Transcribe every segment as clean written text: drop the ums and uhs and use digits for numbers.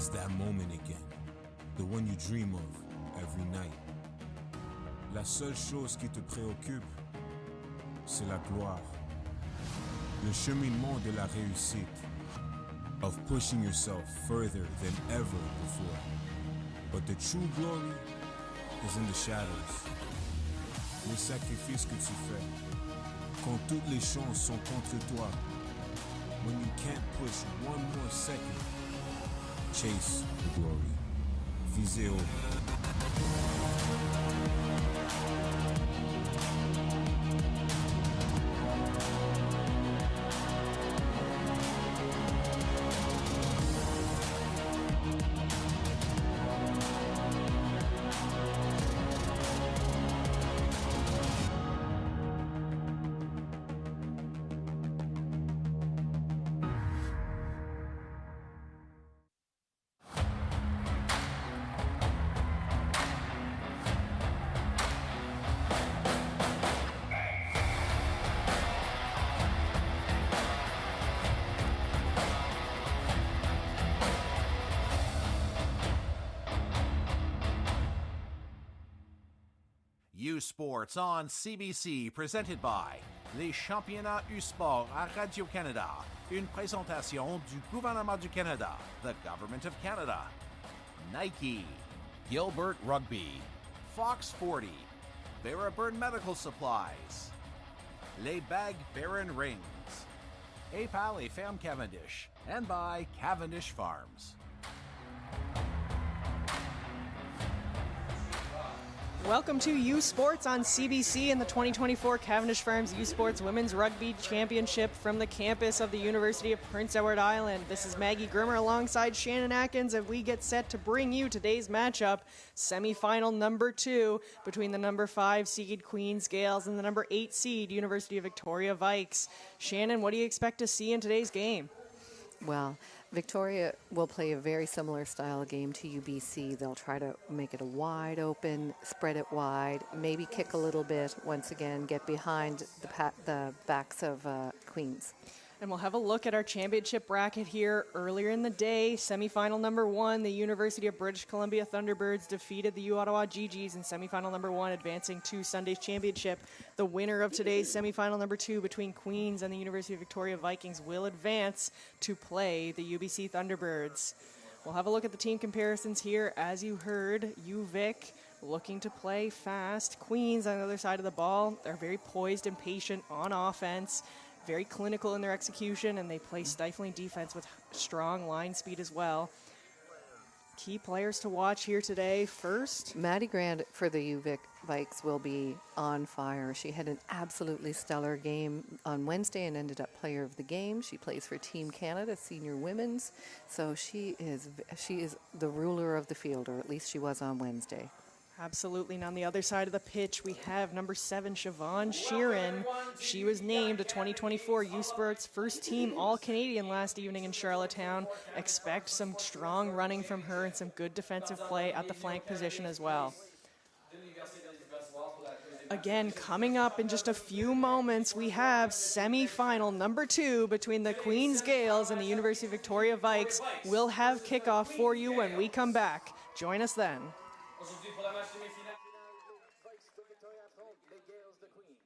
is that moment again, the one you dream of every night. La seule chose qui te préoccupe, c'est la gloire. Le cheminement de la réussite, of pushing yourself further than ever before. But the true glory is in the shadows. Les sacrifices que tu fais, quand toutes les chances sont contre toi. When you can't push one more second, chase the glory. Visez haut. U Sports on CBC, presented by les championnats U Sport à Radio-Canada. Une présentation du gouvernement du Canada, the Government of Canada. Nike, Gilbert Rugby, Fox 40, Barabird Medical Supplies, Les Bag Baron Rings, APAL et Ferme Cavendish, and by Cavendish Farms. Welcome to U Sports on CBC and the 2024 Cavendish Farms U Sports Women's Rugby Championship from the campus of the University of Prince Edward Island. This is Maggie Grimmer alongside Shannon Atkins as we get set to bring you today's matchup, semifinal number 2 between the number 5 seed Queen's Gales and the number 8 seed University of Victoria Vikes. Shannon, what do you expect to see in today's game? Well, Victoria will play a very similar style game to UBC. They'll try to make it a wide open, spread it wide, maybe kick a little bit, once again, get behind the backs of Queens. And we'll have a look at our championship bracket here. Earlier in the day, semifinal number 1, the University of British Columbia Thunderbirds defeated the U Ottawa GGs in semifinal number 1, advancing to Sunday's championship. The winner of today's semifinal number 2 between Queens and the University of Victoria Vikings will advance to play the UBC Thunderbirds. We'll have a look at the team comparisons here. As you heard, UVic looking to play fast. Queens on the other side of the ball, they're very poised and patient on offense. Very clinical in their execution, and they play stifling defense with strong line speed as well. Key players to watch here today. First, Maddie Grant for the UVic Vikes will be on fire. She had an absolutely stellar game on Wednesday and ended up player of the game. She plays for Team Canada Senior Women's, so she is the ruler of the field, or at least she was on Wednesday. Absolutely. And on the other side of the pitch, we have number 7, Siobhan Sheeran. She was named a 2024 U Sports First Team All-Canadian last evening in Charlottetown. Expect some strong running from her and some good defensive play at the flank position as well. Again, coming up in just a few moments, we have semifinal number 2 between the Queen's Gales and the University of Victoria Vikes. We'll have kickoff for you when we come back. Join us then. Aujourd'hui, pour la match demi-finale, Vikes de Victoria affrontent les Gales de Queens.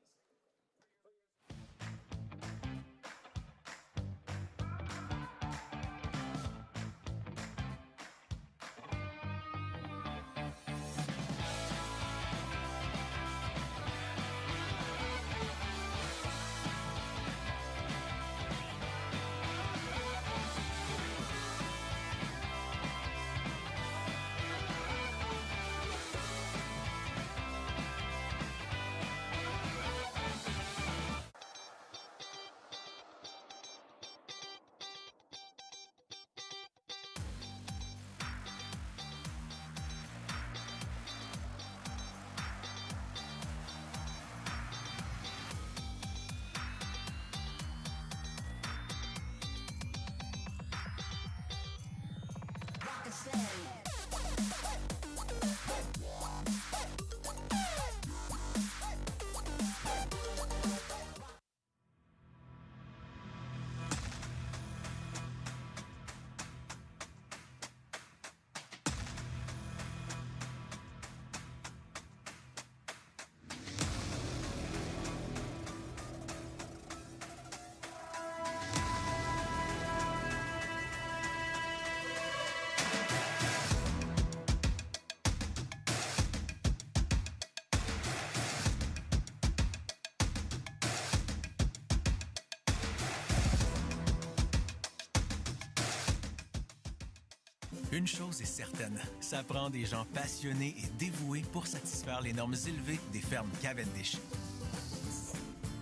Une chose est certaine, ça prend des gens passionnés et dévoués pour satisfaire les normes élevées des fermes Cavendish.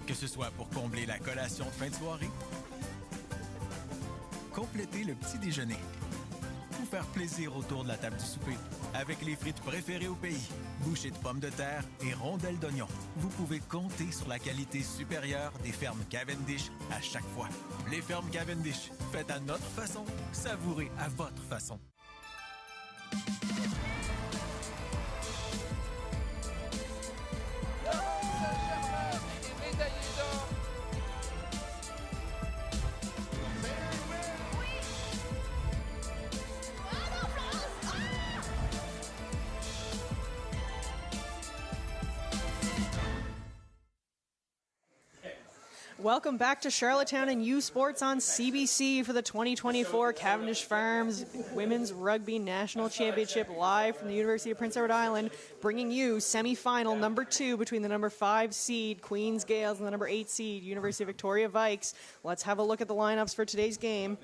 Que ce soit pour combler la collation de fin de soirée, compléter le petit déjeuner ou faire plaisir autour de la table du souper. Avec les frites préférées au pays, bouchées de pommes de terre et rondelles d'oignons, vous pouvez compter sur la qualité supérieure des fermes Cavendish à chaque fois. Les fermes Cavendish, faites à notre façon, savourez à votre façon. Welcome back to Charlottetown and U Sports on CBC for the 2024 Cavendish Farms Women's Rugby National Championship, live from the University of Prince Edward Island, bringing you semifinal number 2 between the number 5 seed Queen's Gales and the number 8 seed University of Victoria Vikes. Let's have a look at the lineups for today's game.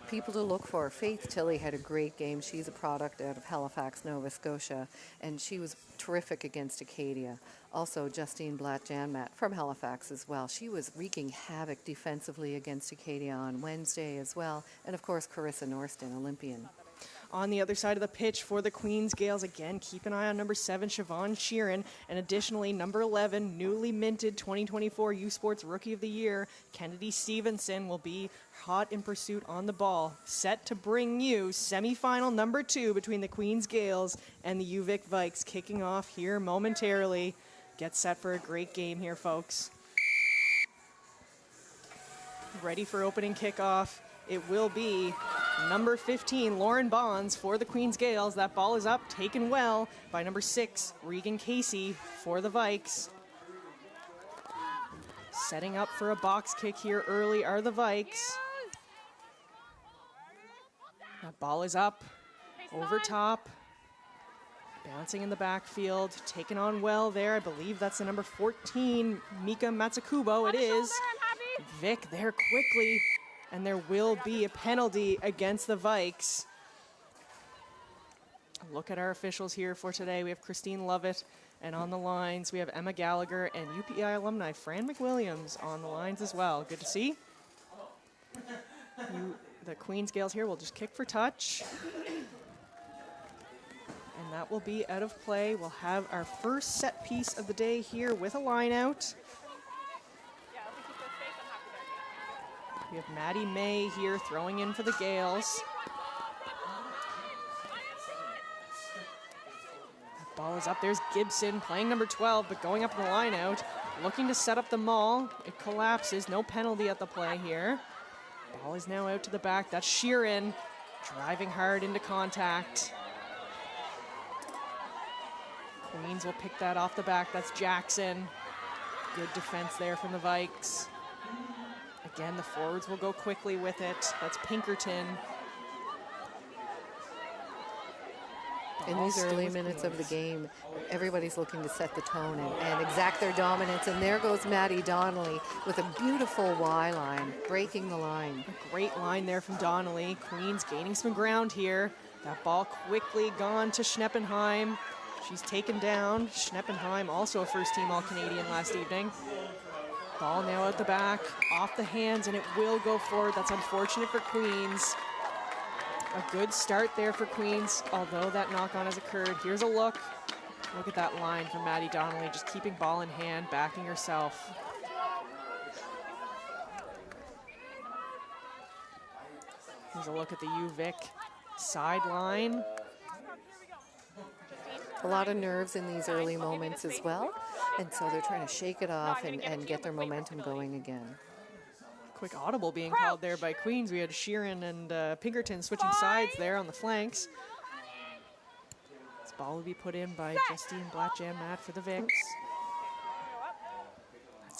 People to look for. Faith Tilley had a great game. She's a product out of Halifax, Nova Scotia, and she was terrific against Acadia. Also, Justine Blatt-Janmat from Halifax as well. She was wreaking havoc defensively against Acadia on Wednesday as well. And, of course, Carissa Norston, Olympian. On the other side of the pitch for the Queen's Gales, again, keep an eye on number 7, Siobhan Sheeran, and additionally, number 11, newly minted 2024 U Sports Rookie of the Year, Kennedy Stevenson, will be hot in pursuit on the ball, set to bring you semifinal number 2 between the Queen's Gales and the UVic Vikes, kicking off here momentarily. Get set for a great game here, folks. Ready for opening kickoff. It will be number 15, Lauren Bonds, for the Queen's Gales. That ball is up, taken well by number 6, Regan Casey, for the Vikes. Setting up for a box kick here early are the Vikes. That ball is up, over top. Bouncing in the backfield, taken on well there. I believe that's the number 14, Mika Matsukubo. It is. Vic there quickly, and there will be a penalty against the Vikes. Look at our officials here for today. We have Christine Lovett, and on the lines we have Emma Gallagher and UPI alumni Fran McWilliams on the lines as well. Good to see. The Queen's Gales here will just kick for touch. And that will be out of play. We'll have our first set piece of the day here with a line out. We have Maddie May here throwing in for the Gales. That ball is up. There's Gibson playing number 12, but going up in the line out, looking to set up the maul. It collapses. No penalty at the play here. Ball is now out to the back. That's Sheeran driving hard into contact. Queens will pick that off the back. That's Jackson. Good defense there from the Vikes. Again, the forwards will go quickly with it. That's Pinkerton. In these early minutes of the game, everybody's looking to set the tone and exact their dominance. And there goes Maddie Donnelly with a beautiful Y line, breaking the line. A great line there from Donnelly. Queens gaining some ground here. That ball quickly gone to Schneppenheim. She's taken down. Schneppenheim, also a first-team All-Canadian last evening. Ball now out the back, off the hands, and it will go forward. That's unfortunate for Queens. A good start there for Queens, although that knock-on has occurred. Here's a look. Look at that line from Maddie Donnelly, just keeping ball in hand, backing herself. Here's a look at the UVic sideline. A lot of nerves in these early moments as well, and so they're trying to shake it off and get their momentum going again. Quick audible being called there by Queens. We had Sheeran and Pinkerton switching sides there on the flanks. This ball will be put in by Justine Blatt-Janmat for the Vics.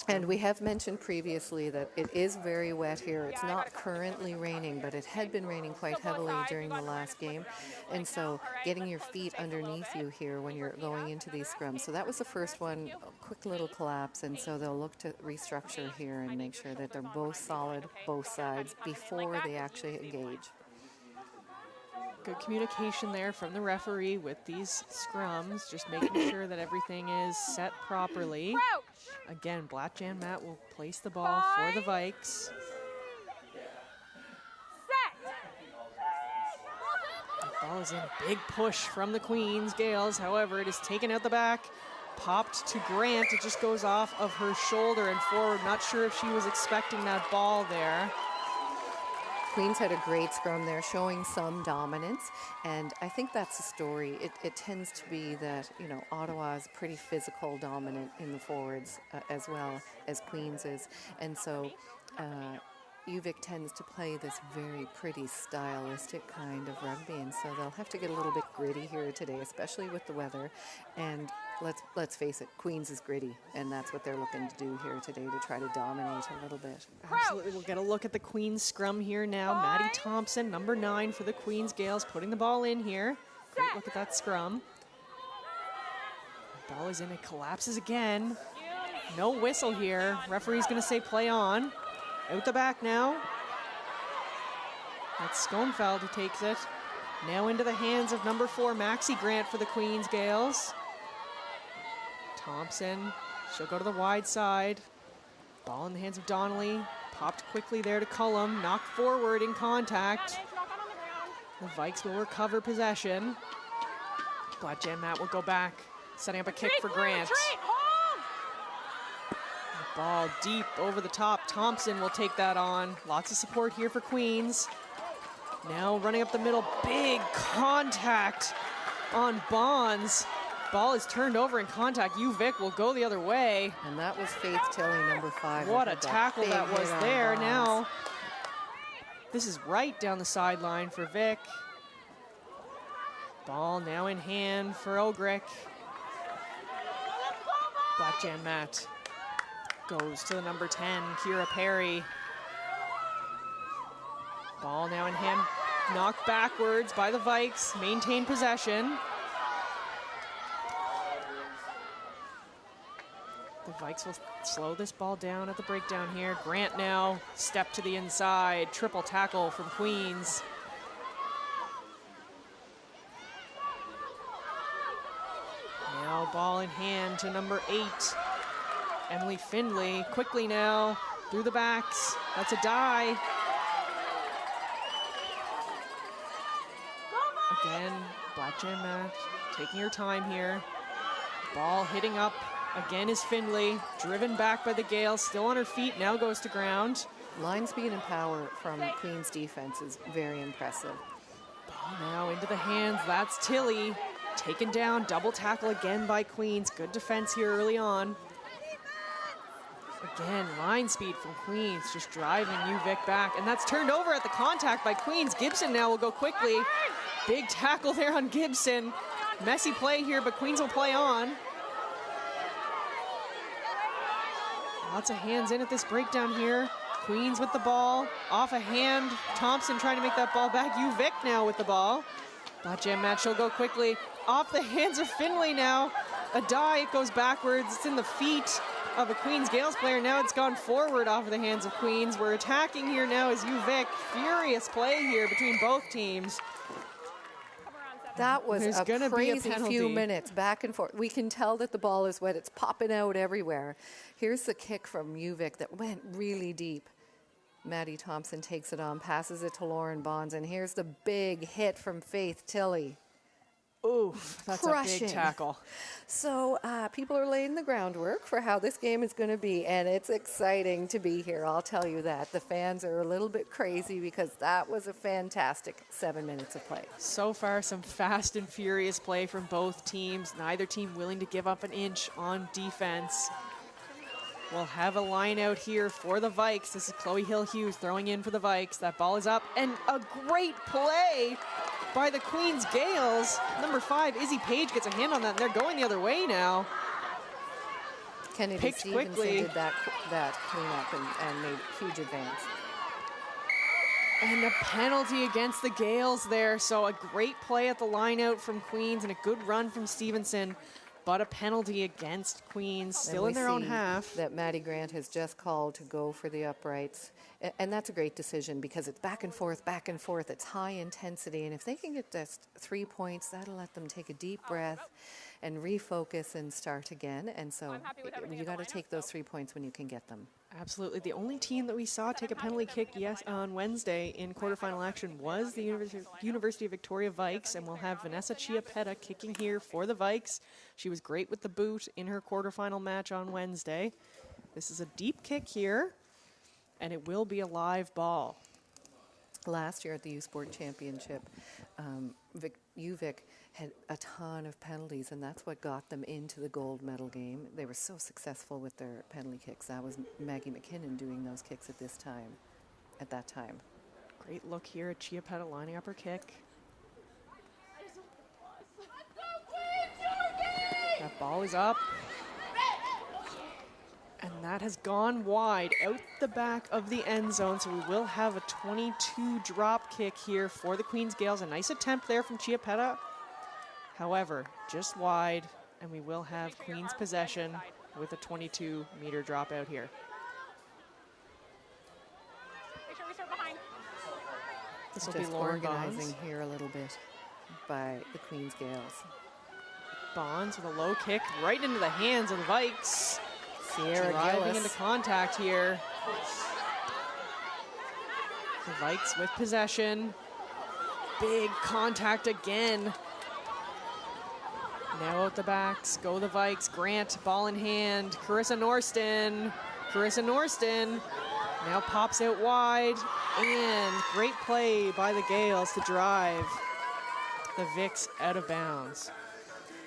And we have mentioned previously that it is very wet here. It's not currently raining, but it had been raining quite heavily during the last game. And so getting your feet underneath you here when you're going into these scrums. So that was the first one, a quick little collapse. And so they'll look to restructure here and make sure that they're both solid, both sides, before they actually engage. Good communication there from the referee with these scrums, just making sure that everything is set properly. Again, Blackjan Matt will place the ball for the Vikes. The ball is in, big push from the Queens Gales. However, it is taken out the back, popped to Grant. It just goes off of her shoulder and forward. Not sure if she was expecting that ball there. Queens had a great scrum there, showing some dominance, and I think that's the story. It tends to be that, you know, Ottawa is pretty physical dominant in the forwards as well as Queens is, and so UVic tends to play this very pretty stylistic kind of rugby, and so they'll have to get a little bit gritty here today, especially with the weather. And let's face it, Queens is gritty, and that's what they're looking to do here today, to try to dominate a little bit. Absolutely. We'll get a look at the Queens scrum here now. Maddie Thompson, number 9 for the Queens Gales, putting the ball in here. Great look at that scrum. The ball is in, it collapses again. No whistle here. Referee's going to say play on. Out the back now. That's Schoenfeld who takes it. Now into the hands of number 4, Maxie Grant for the Queens Gales. Thompson, she'll go to the wide side. Ball in the hands of Donnelly. Popped quickly there to Cullum. Knocked forward in contact. The Vikes will recover possession. Blackjan Matt will go back, setting up a kick for Grant. The ball deep over the top. Thompson will take that on. Lots of support here for Queens. Now running up the middle, big contact on Bonds. Ball is turned over in contact. UVic will go the other way. And that was Faith Tilley, number 5. What a tackle that was there. Now, this is right down the sideline for Vic. Ball now in hand for Ogrick. Blackjan Matt goes to the number 10, Kira Perry. Ball now in hand, knocked backwards by the Vikes, maintain possession. The Vikes will slow this ball down at the breakdown here. Grant now, step to the inside, triple tackle from Queens. Now ball in hand to number 8, Emily Findlay. Quickly now, through the backs, that's a die. Again, Blackjan Matt taking her time here. Ball hitting up. Again is Findlay, driven back by the Gales, still on her feet, now goes to ground. Line speed and power from Queen's defense is very impressive. Ball now into the hands, that's Tilley. Taken down, double tackle again by Queens. Good defense here early on. Again, line speed from Queens, just driving UVic back, and that's turned over at the contact by Queens. Gibson now will go quickly. Big tackle there on Gibson. Messy play here, but Queens will play on. Lots of hands in at this breakdown here. Queens with the ball, off a hand. Thompson trying to make that ball back. UVic now with the ball. Blackjan Matt, she'll go quickly. Off the hands of Findlay now. A die, it goes backwards. It's in the feet of a Queens Gales player. Now it's gone forward off of the hands of Queens. We're attacking here now as UVic. Furious play here between both teams. That was a crazy few minutes back and forth. We can tell that the ball is wet. It's popping out everywhere. Here's the kick from UVic that went really deep. Maddie Thompson takes it on, passes it to Lauren Bonds, and here's the big hit from Faith Tilley. Oof, that's crushing. A big tackle. So people are laying the groundwork for how this game is going to be, and it's exciting to be here, I'll tell you that. The fans are a little bit crazy because that was a fantastic 7 minutes of play. So far, some fast and furious play from both teams. Neither team willing to give up an inch on defense. We'll have a line out here for the Vikes. This is Chloe Hill-Hughes throwing in for the Vikes. That ball is up, and a great play by the Queens Gales. Number 5, Izzy Page gets a hand on that, and they're going the other way now. Kennedy Picked Stevenson quickly. did that cleanup and made huge advance. And a penalty against the Gales there. So a great play at the line out from Queens and a good run from Stevenson. but a penalty against Queens, still in their own half. That Maddie Grant has just called to go for the uprights. And that's a great decision because it's back and forth, back and forth. It's high intensity. And if they can get just 3 points, that'll let them take a deep breath and refocus and start again. And so you got to take those 3 points when you can get them. Absolutely. The only team that we saw take a penalty kick on Wednesday in quarterfinal action was the University of Victoria Vikes, and we'll have Vanessa Chiappetta kicking here for the Vikes. She was great with the boot in her quarterfinal match on Wednesday. This is a deep kick here, and it will be a live ball. Last year at the U Sports Championship, UVic had a ton of penalties, and that's what got them into the gold medal game. They were so successful with their penalty kicks. That was Maggie McKinnon doing those kicks at that time. Great look here at Chiappetta lining up her kick. That ball is up. And that has gone wide out the back of the end zone, so we will have a 22 drop kick here for the Queens Gales. A nice attempt there from Chiappetta. However, just wide, and we will have Queens possession with a 22-meter drop out here. Make sure we start behind. This will be Lauren organizing Bonds. here a little bit by the Queens Gales. Bonds with a low kick right into the hands of the Vikes. Sierra Driving Gillis into contact here. The Vikes with possession. Big contact again. Now out the backs, go the Vikes. Grant, ball in hand. Carissa Norston. Now pops out wide. And great play by the Gales to drive the Vics out of bounds.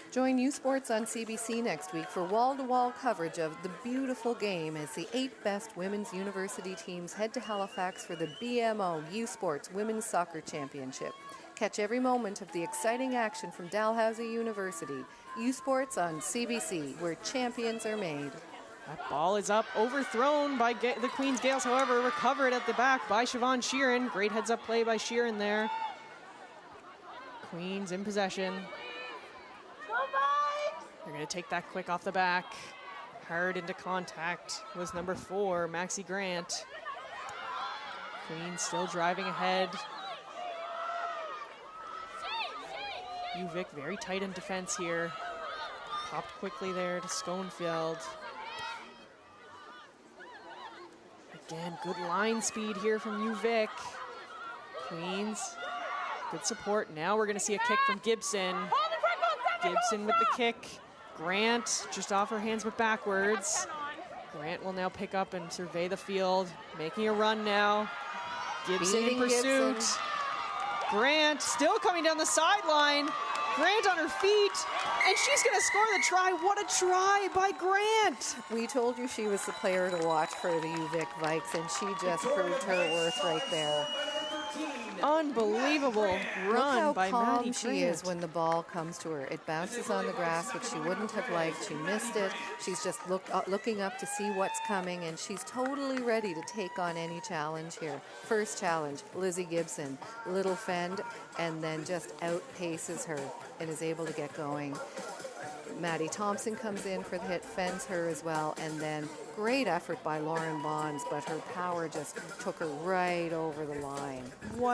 Join U Sports on CBC next week for wall-to-wall coverage of the beautiful game as the 8 best women's university teams head to Halifax for the BMO U Sports Women's Soccer Championship. Catch every moment of the exciting action from Dalhousie University. U Sports on CBC, where champions are made. That ball is up, overthrown by the Queens Gales, however, recovered at the back by Siobhan Sheeran. Great heads-up play by Sheeran there. Queens in possession. They're going to take that quick off the back. Hard into contact was number 4, Maxie Grant. Queens still driving ahead. UVic very tight in defense here. Popped quickly there to Schoenfeld. Again, good line speed here from UVic. Queens, good support. Now we're going to see a kick from Gibson. Gibson with the kick. Grant just off her hands but backwards. Grant will now pick up and survey the field, making a run now. Gibson in pursuit. Grant still coming down the sideline. Grant on her feet, and she's going to score the try. What a try by Grant. We told you she was the player to watch for the UVic Vikes, and she just proved her worth right there. Unbelievable run by Maddie Grant. Look how calm she is when the ball comes to her. It bounces on the grass, which she wouldn't have liked. She missed it. She's just looking up to see what's coming, and she's totally ready to take on any challenge here. First challenge, Lizzie Gibson, little fend, and then just outpaces her and is able to get going. Maddie Thompson comes in for the hit, fends her as well, and then great effort by Lauren Bonds, but her power just took her right over the line.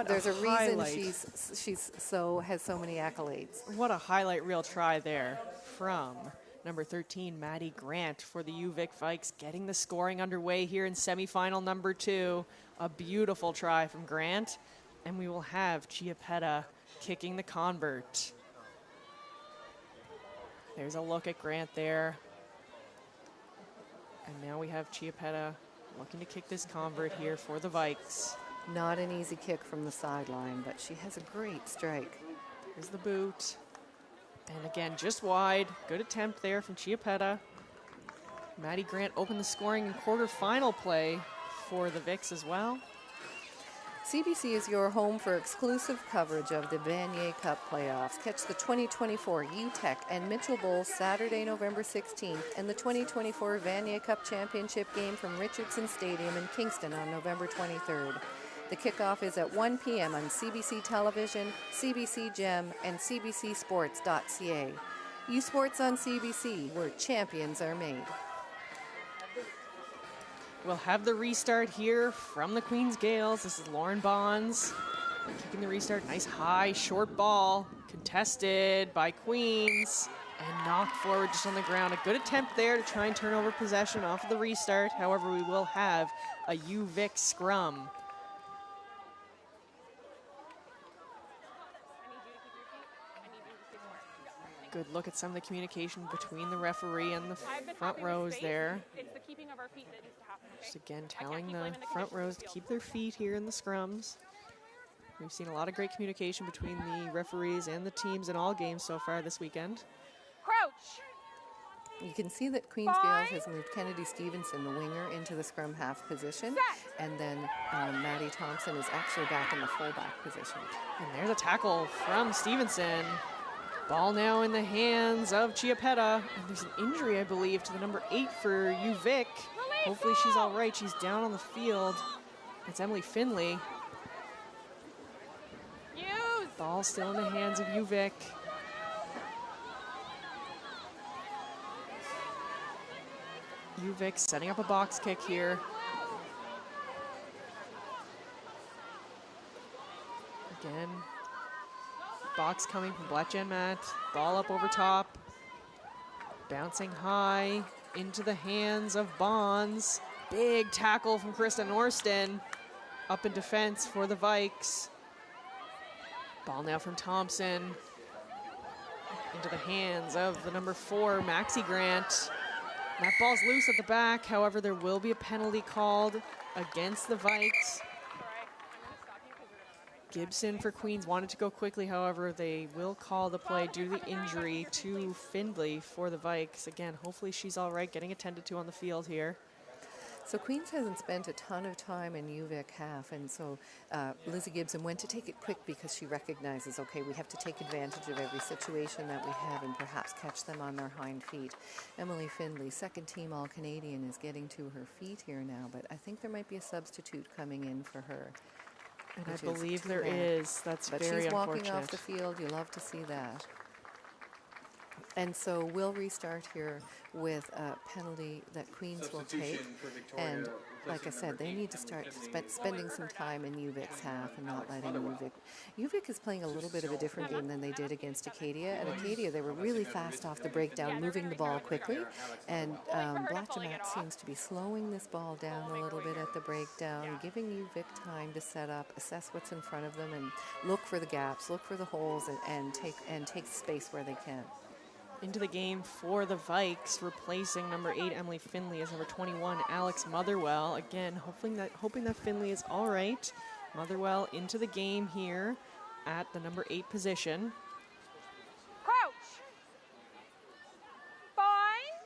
There's a reason she's has so many accolades. What a highlight reel try there from number 13, Maddie Grant, for the UVic Vikes, getting the scoring underway here in semifinal number 2. A beautiful try from Grant, and we will have Chiappetta kicking the convert. There's a look at Grant there. And now we have Chiappetta looking to kick this convert here for the Vikes. Not an easy kick from the sideline, but she has a great strike. Here's the boot. And again, just wide. Good attempt there from Chiappetta. Maddie Grant opened the scoring in quarterfinal play for the Vics as well. CBC is your home for exclusive coverage of the Vanier Cup playoffs. Catch the 2024 UTEC and Mitchell Bowl Saturday, November 16th, and the 2024 Vanier Cup Championship game from Richardson Stadium in Kingston on November 23rd. The kickoff is at 1 p.m. on CBC Television, CBC Gem, and CBCSports.ca. U Sports on CBC, where champions are made. We'll have the restart here from the Queen's Gales. This is Lauren Bonds kicking the restart. Nice high, short ball, contested by Queens and knocked forward just on the ground. A good attempt there to try and turn over possession off of the restart. However, we will have a UVic scrum. Good look at some of the communication between the referee and the front rows there. It's the keeping of our feet that needs to happen. Okay? Just again telling the front rows to keep their feet here in the scrums. We've seen a lot of great communication between the referees and the teams in all games so far this weekend. Crouch. You can see that Queen's Gales has moved Kennedy Stevenson, the winger, into the scrum half position. And then Maddie Thompson is actually back in the fullback position. And there's a tackle from Stevenson. Ball now in the hands of Chiapetta. And there's an injury, I believe, to the number 8 for UVic. Hopefully she's all right. She's down on the field. It's Emily Finley. Ball still in the hands of UVic. UVic setting up a box kick here. Again, box coming from Bletchen Matt. Ball up over top. Bouncing high into the hands of Bonds. Big tackle from Krista Norston. Up in defense for the Vikes. Ball now from Thompson. Into the hands of the number 4, Maxie Grant. That ball's loose at the back. However, there will be a penalty called against the Vikes. Gibson for Queens wanted to go quickly. However, they will call the play due to the injury to Findlay for the Vikes. Again, hopefully she's all right, getting attended to on the field here. So Queens hasn't spent a ton of time in UVic half, and so Lizzie Gibson went to take it quick because she recognizes, okay, we have to take advantage of every situation that we have and perhaps catch them on their hind feet. Emily Findlay, second team All-Canadian, is getting to her feet here now, but I think there might be a substitute coming in for her. And I believe there is. That's very unfortunate. But she's walking off the field. You love to see that. And so we'll restart here with a penalty that Queens will take. And like I said, they need to start spending some time in UVic's half and not letting UVic. UVic is playing a little bit of a different game than they did against Acadia. At Acadia, they were really fast off the breakdown, moving the ball quickly. And Blatchamat seems to be slowing this ball down a little bit at the breakdown, giving UVic time to set up, assess what's in front of them, and look for the gaps, look for the holes, and take space where they can. Into the game for the Vikes, replacing number 8 Emily Finley as number 21 Alex Motherwell. Again, hoping that Finley is all right. Motherwell into the game here at the number 8 position. Crouch. Bind.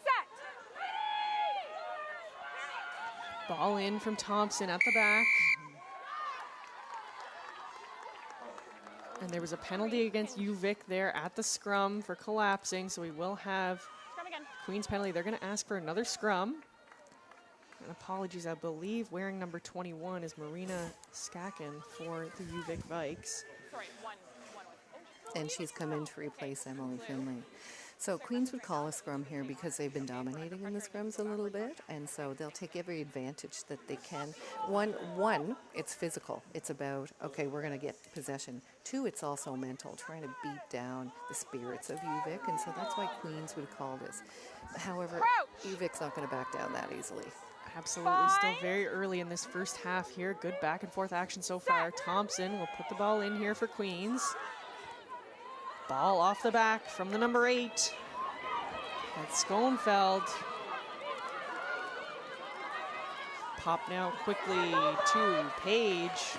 Set. Ball in from Thompson at the back. And there was a penalty against UVic there at the scrum for collapsing, so we will have Queen's penalty. They're going to ask for another scrum. And apologies, I believe wearing number 21 is Marina Skaken for the UVic Vikes. And she's come in to replace Emily Finley. So Queens would call a scrum here because they've been dominating in the scrums a little bit, and so they'll take every advantage that they can. One, it's physical. It's about, okay, we're going to get possession. 2, it's also mental, trying to beat down the spirits of UVic, and so that's why Queens would call this. However, UVic's not going to back down that easily. Absolutely, still very early in this first half here. Good back and forth action so far. Thompson will put the ball in here for Queens. Ball off the back from the number 8. That's Schoenfeld. Pop now quickly to Page.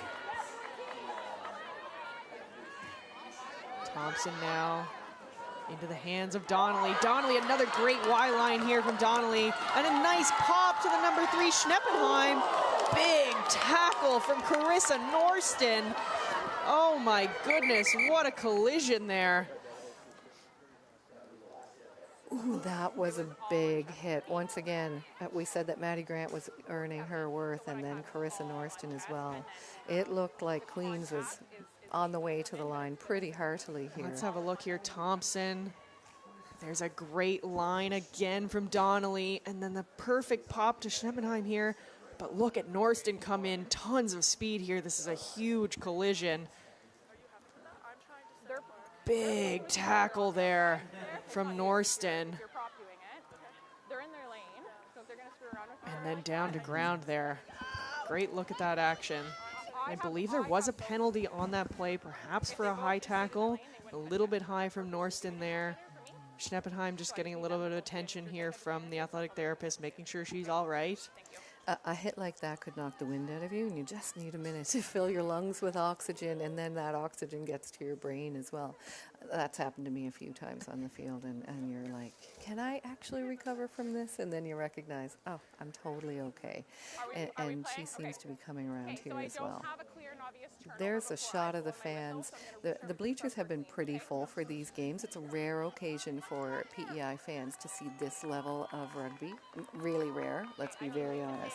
Thompson now into the hands of Donnelly. Donnelly, another great Y-line here from Donnelly. And a nice pop to the number 3, Schneppenheim. Big tackle from Carissa Norston. Oh my goodness, what a collision there. Ooh, that was a big hit. Once again, we said that Maddie Grant was earning her worth, and then Carissa Norston as well. It looked like Queens was on the way to the line pretty heartily here. Let's have a look here. Thompson. There's a great line again from Donnelly, and then the perfect pop to Schneppenheim here. But look at Norston come in, tons of speed here. This is a huge collision. Big tackle there from Norston. And then down to ground there. Great look at that action. I believe there was a penalty on that play, perhaps for a high tackle. A little bit high from Norston there. Schneppenheim just getting a little bit of attention here from the athletic therapist, making sure she's all right. A hit like that could knock the wind out of you, and you just need a minute to fill your lungs with oxygen, and then that oxygen gets to your brain as well. That's happened to me a few times on the field, and you're like, can I actually recover from this? And then you recognize, oh, I'm totally okay. And she seems to be coming around here as well. There's a shot of the fans. The bleachers have been pretty full for these games. It's a rare occasion for PEI fans to see this level of rugby. Really rare, let's be very honest.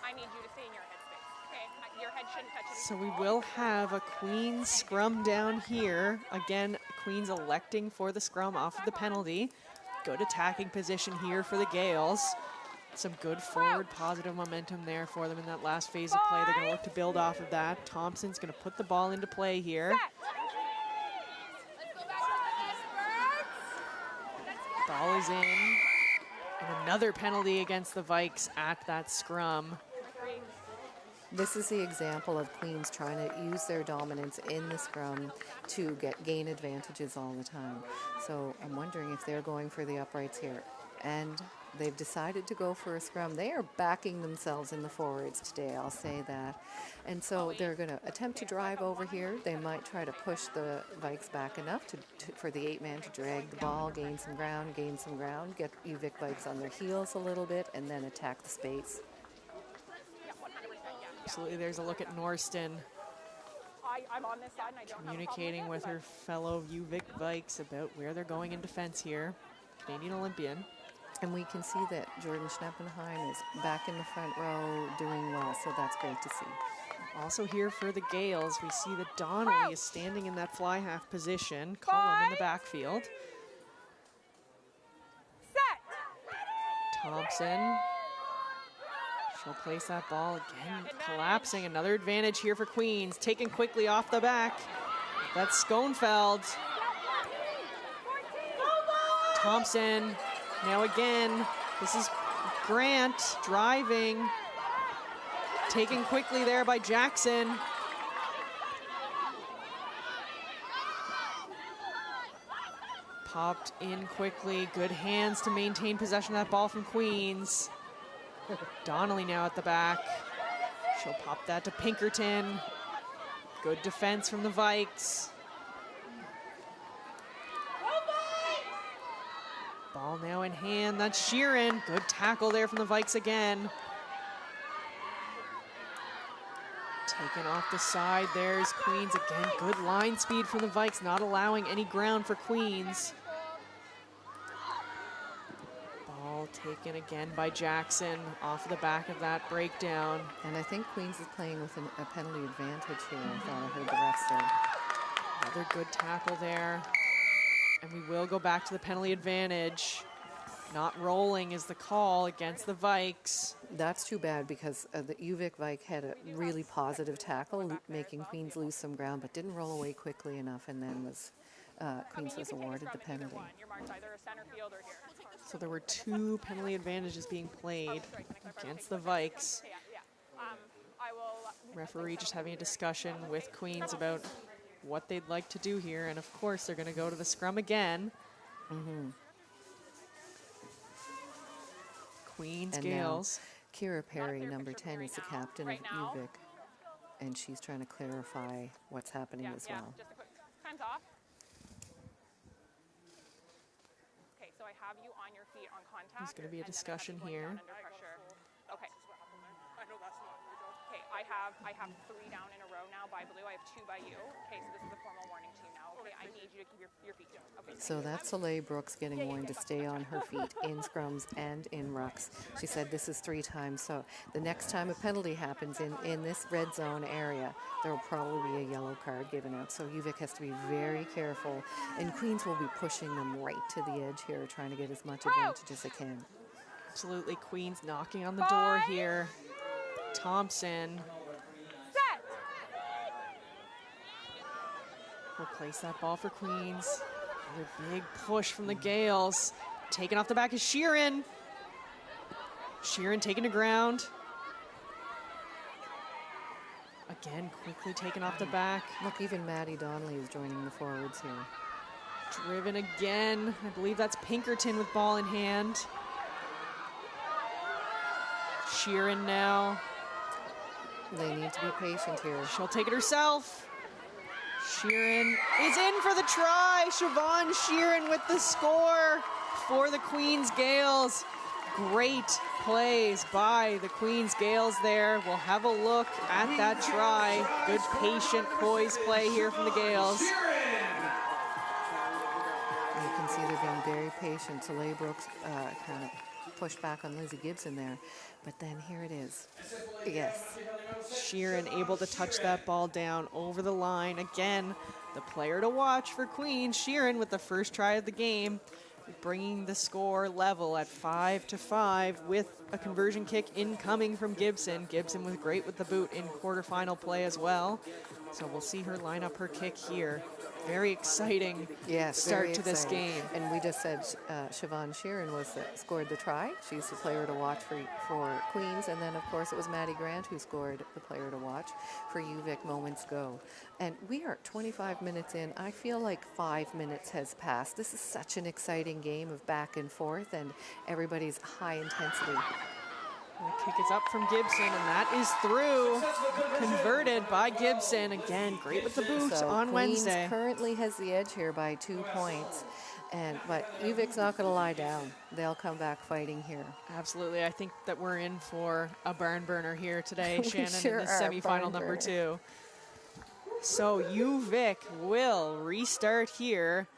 I need you to stay in your headspace. Okay, your head shouldn't touch it. So we will have a Queens scrum down here. Again, Queens electing for the scrum off of the penalty. Good attacking position here for the Gales. Some good forward positive momentum there for them in that last phase of play. They're going to look to build off of that. Thompson's going to put the ball into play here. Ball is in. And another penalty against the Vikes at that scrum. This is the example of Queens trying to use their dominance in the scrum to gain advantages all the time. So I'm wondering if they're going for the uprights here. And they've decided to go for a scrum. They are backing themselves in the forwards today, I'll say that. And so they're going to attempt to drive over here. They might try to push the Vikes back enough for the 8-man to drag the ball, gain some ground, get UVic Vikes on their heels a little bit, and then attack the space. Absolutely, there's a look at Norston I'm on this side and I don't communicating with her fellow UVic Vikes about where they're going in defense here. Canadian Olympian. And we can see that Jordan Schneppenheim is back in the front row doing well, so that's great to see. Also here for the Gales, we see that Donnelly is standing in that fly half position, Cullum in the backfield. Set. Thompson, she'll place that ball again, collapsing. Another advantage here for Queens, taken quickly off the back. That's Schoenfeld. Thompson, now again, this is Grant driving, taken quickly there by Jackson. Popped in quickly, good hands to maintain possession of that ball from Queens. Donnelly now at the back. She'll pop that to Pinkerton. Good defense from the Vikes. Ball now in hand, that's Sheeran. Good tackle there from the Vikes again. Taken off the side, there's Queens again. Good line speed from the Vikes, not allowing any ground for Queens. Ball taken again by Jackson off the back of that breakdown. And I think Queens is playing with a penalty advantage here. I thought I heard the refs say. Another good tackle there. And we will go back to the penalty advantage. Not rolling is the call against the Vikes. That's too bad because the UVic Vike had a really positive tackle, making Queens lose some ground, but didn't roll away quickly enough, and then Queens was awarded the penalty. So there were two penalty advantages being played against the Vikes. Referee just having a discussion with Queens about what they'd like to do here, and of course they're going to go to the scrum again. Queens and Gales. Kira Perry, number 10, is the captain of UVic, and she's trying to clarify what's happening as well. Just a quick time's off. Okay, so I have you on your feet on contact. There's going to be a discussion here. Okay. Okay, I have 3 down in a row now by blue. I have 2 by you. Okay, so this is a formal warning to you now. Okay, I need you to keep your feet down. Okay. So that's Soleil Brooks getting warned to stay on her feet in scrums and in rucks. She said this is 3 times. So the next time a penalty happens in this red zone area, there will probably be a yellow card given out. So UVic has to be very careful. And Queens will be pushing them right to the edge here, trying to get as much advantage as they can. Absolutely, Queens knocking on the door here. Thompson Set. will place that ball for Queens. Another big push from the Gales. Taken off the back is Sheeran. Sheeran taken to ground. Again, quickly taken off the back. Look, even Maddie Donnelly is joining the forwards here. Driven again. I believe that's Pinkerton with ball in hand. Sheeran now. They need to be patient here. She'll take it herself. Sheeran is in for the try. Siobhan Sheeran with the score for the Queens Gales. Great plays by the Queens Gales there. We'll have a look at that try. Good patient poise play here from the Gales. You can see they're being very patient. Soleil Brooks kind of pushed back on Lizzie Gibson there. But then here it is. Yes. Sheeran able to touch that ball down over the line. Again, the player to watch for Queens. Sheeran with the first try of the game, bringing the score level at 5-5 with a conversion kick incoming from Gibson. Gibson was great with the boot in quarterfinal play as well. So we'll see her line up her kick here. Very exciting start to this game. And we just said Siobhan Sheeran scored the try. She's the player to watch for Queens. And then, of course, it was Maddie Grant who scored the player to watch for UVic moments ago. And we are 25 minutes in. I feel like 5 minutes has passed. This is such an exciting game of back and forth, and everybody's high intensity. The kick is up from Gibson, and that is through. Converted by Gibson. Again, great with the boots on Queens Wednesday. Currently has the edge here by 2 points. But UVic's not going to lie down. They'll come back fighting here. Absolutely. I think that we're in for a barn burner here today, We Shannon, sure in the are, semifinal barn number burner. 2. So UVic will restart here,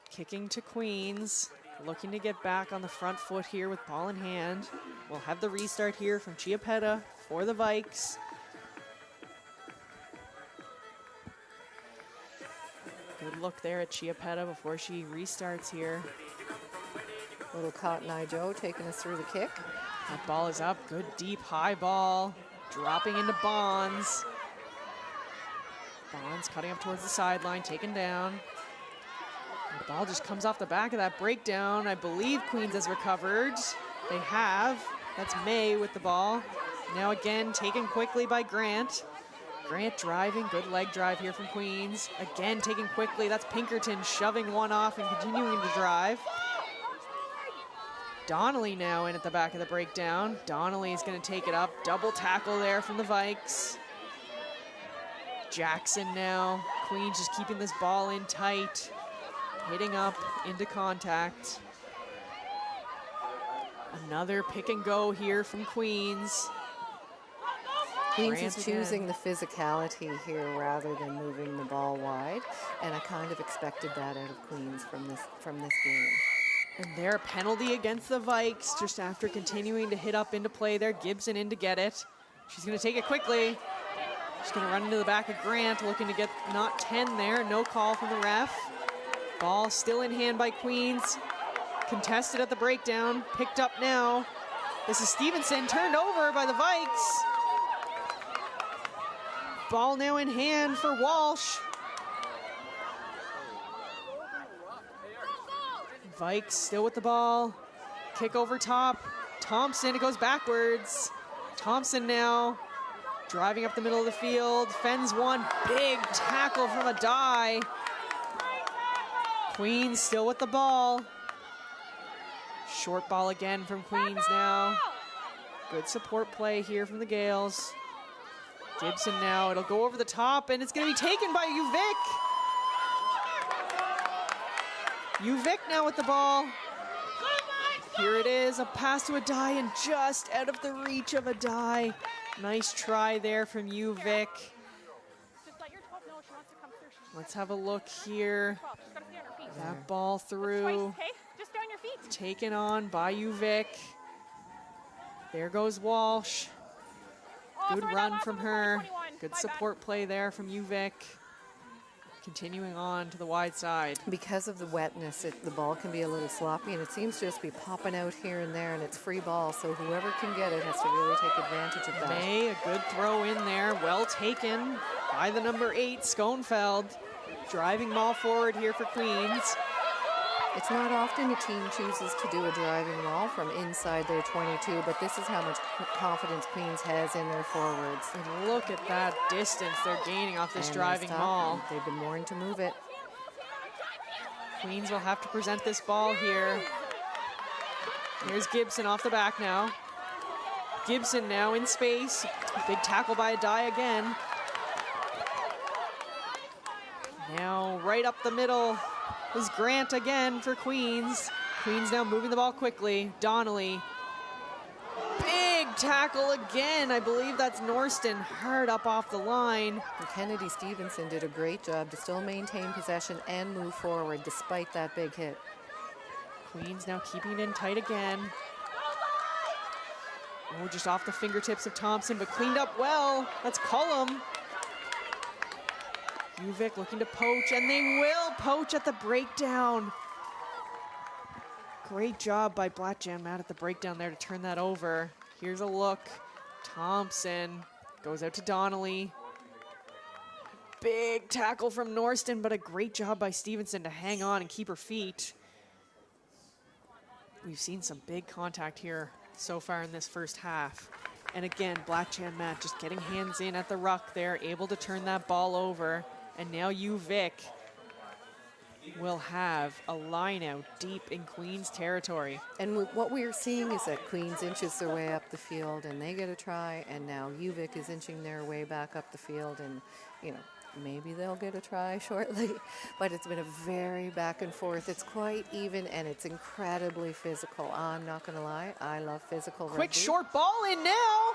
kicking to Queens, looking to get back on the front foot here with ball in hand. We'll have the restart here from Chiappetta for the Vikes. Good look there at Chiappetta before she restarts here. Little Cotton Eye Joe taking us through the kick. That ball is up. Good deep high ball. Dropping into Bonds. Bonds cutting up towards the sideline, taken down. The ball just comes off the back of that breakdown. I believe Queens has recovered. They have. That's May with the ball. Now again, taken quickly by Grant. Grant driving, good leg drive here from Queens. Again, taken quickly. That's Pinkerton shoving one off and continuing to drive. Donnelly now in at the back of the breakdown. Donnelly is going to take it up. Double tackle there from the Vikes. Jackson now. Queens just keeping this ball in tight. Hitting up into contact. Another pick and go here from Queens. Queens Grant is choosing the physicality here rather than moving the ball wide, and I kind of expected that out of Queens from this game. And their penalty against the Vikes just after continuing to hit up into play there. Gibson in to get it. She's going to take it quickly. She's going to run into the back of Grant, looking to get not 10 there. No call from the ref. Ball still in hand by Queens. Contested at the breakdown. Picked up now. This is Stevenson, turned over by the Vikes. Ball now in hand for Walsh. Vikes still with the ball. Kick over top. Thompson, it goes backwards. Thompson now driving up the middle of the field. Fends one. Big tackle from a die. Queens still with the ball. Short ball again from Queens now. Good support play here from the Gales. Gibson now, it'll go over the top, and it's going to be taken by UVic. UVic now with the ball. Here it is, a pass to a die, and just out of the reach of a die. Nice try there from you, Vic. Just let your 12 know she wants to come through. Let's have a look here. 12. She's got to stay on her feet. That ball Twice, through. okay? Just stay on your feet. Taken on by you, Vic. There goes Walsh. Oh, Good sorry, that run last from one was her. 21. Good My bad. support play there from you, Vic. Continuing on to the wide side. Because of the wetness, the ball can be a little sloppy, and it seems to just be popping out here and there, and it's free ball, so whoever can get it has to really take advantage of that. May, a good throw in there. Well taken by the number 8, Schoenfeld. Driving ball forward here for Queens. It's not often a team chooses to do a driving ball from inside their 22, but this is how much confidence Queens has in their forwards. And look at that distance they're gaining off this And driving they stop. ball. They've been warned to move it. Queens will have to present this ball here. Here's Gibson off the back now. Gibson now in space. Big tackle by Adai again. Now right up the middle is Grant again for Queens. Queens now moving the ball quickly. Donnelly. Big tackle again. I believe that's Norston. Hard up off the line. And Kennedy Stevenson did a great job to still maintain possession and move forward despite that big hit. Queens now keeping it in tight again. Oh, just off the fingertips of Thompson, but cleaned up well. That's Cullum. Uvic looking to poach, and they will poach at the breakdown. Great job by Blackjam Matt at the breakdown there to turn that over. Here's a look. Thompson goes out to Donnelly. Big tackle from Norston, but a great job by Stevenson to hang on and keep her feet. We've seen some big contact here so far in this first half. And again, Blackjam Matt just getting hands in at the ruck there, able to turn that ball over. And now Vic will have a line out deep in Queens territory. And what we're seeing is that Queens inches their way up the field and they get a try, and now UVic is inching their way back up the field, and you know, maybe they'll get a try shortly, but it's been a very back and forth. It's quite even and it's incredibly physical. I'm not gonna lie, I love physical Quick rugby. short ball in now.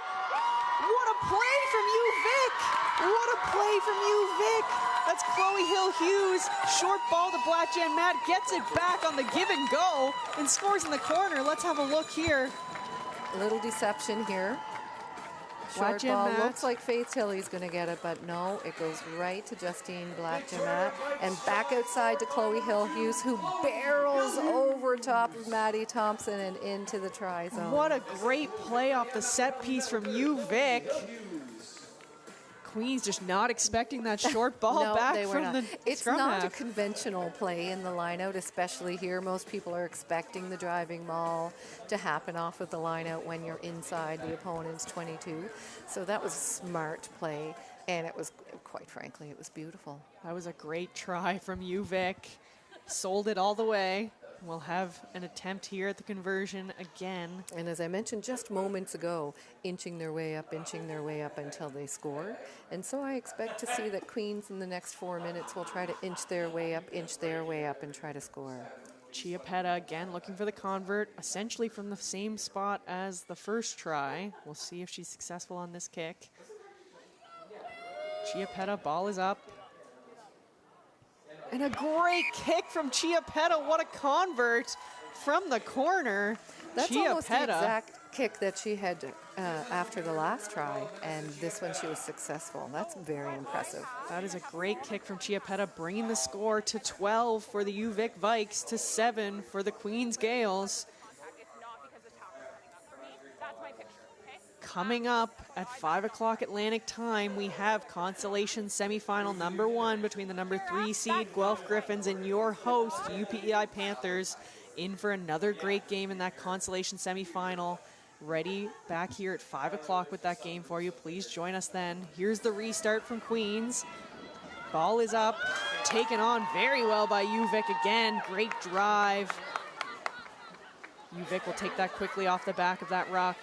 What a play from Vic! What a play from Vic! That's Chloe Hill-Hughes. Short ball to Blackjam Matt, gets it back on the give and go and scores in the corner. Let's have a look here. A little deception here. Short Blackjam ball, Matt. looks like Faith Tilley's gonna get it, but no, it goes right to Justine Blackjam Matt, and back outside to Chloe Hill-Hughes, who barrels over top of Maddie Thompson and into the try zone. What a great play off the set piece from Vic. Queens just not expecting that short ball No, back they were from not. the It's scrum not half. a conventional play in the lineout, especially here. Most people are expecting the driving ball to happen off of the lineout when you're inside the opponent's 22. So that was a smart play, and it was, quite frankly, it was beautiful. That was a great try from Vic. Sold it all the way. We'll have an attempt here at the conversion again. And as I mentioned just moments ago, inching their way up until they score. And so I expect to see that Queens in the next 4 minutes will try to inch their way up, and try to score. Chiappetta again looking for the convert, essentially from the same spot as the first try. We'll see if she's successful on this kick. Chiappetta, ball is up. And a great kick from Chiappetta. What a convert from the corner. That's Chiappetta. almost the exact kick that she had after the last try, and this one she was successful. That's very impressive. That is a great kick from Chiappetta, bringing the score to 12 for the UVic Vikes to 7 for the Queens Gales. It's not because the tower's coming up for me. That's my picture, okay? Coming up at 5 o'clock Atlantic time, we have consolation semifinal number 1 between the number 3 seed Guelph Griffins and your host UPEI Panthers, in for another great game in that consolation semifinal. Ready back here at 5 o'clock with that game for you. Please join us then. Here's the restart from Queens. Ball is up, taken on very well by UVic again. Great drive. UVic will take that quickly off the back of that ruck.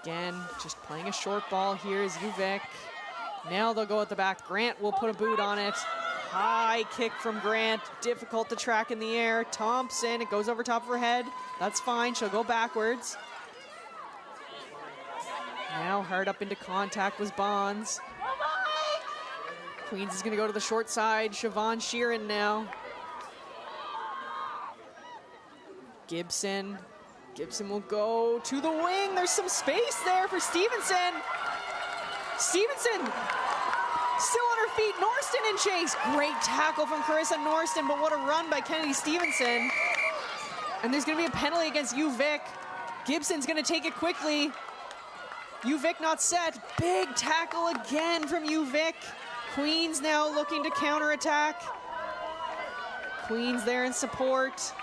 Again, just playing a short ball here is UVic. Now they'll go at the back. Grant will put a boot on it. High kick from Grant, difficult to track in the air. Thompson, it goes over top of her head. That's fine, she'll go backwards. Now hard up into contact was Bonds. Queens is going to go to the short side. Siobhan Sheeran now. Gibson. Gibson will go to the wing. There's some space there for Stevenson. Stevenson still on her feet. Norston in chase. Great tackle from Carissa Norston, but what a run by Kennedy Stevenson. And there's going to be a penalty against UVic. Gibson's going to take it quickly. UVic not set. Big tackle again from UVic. Queens now looking to counterattack. Queens there in support.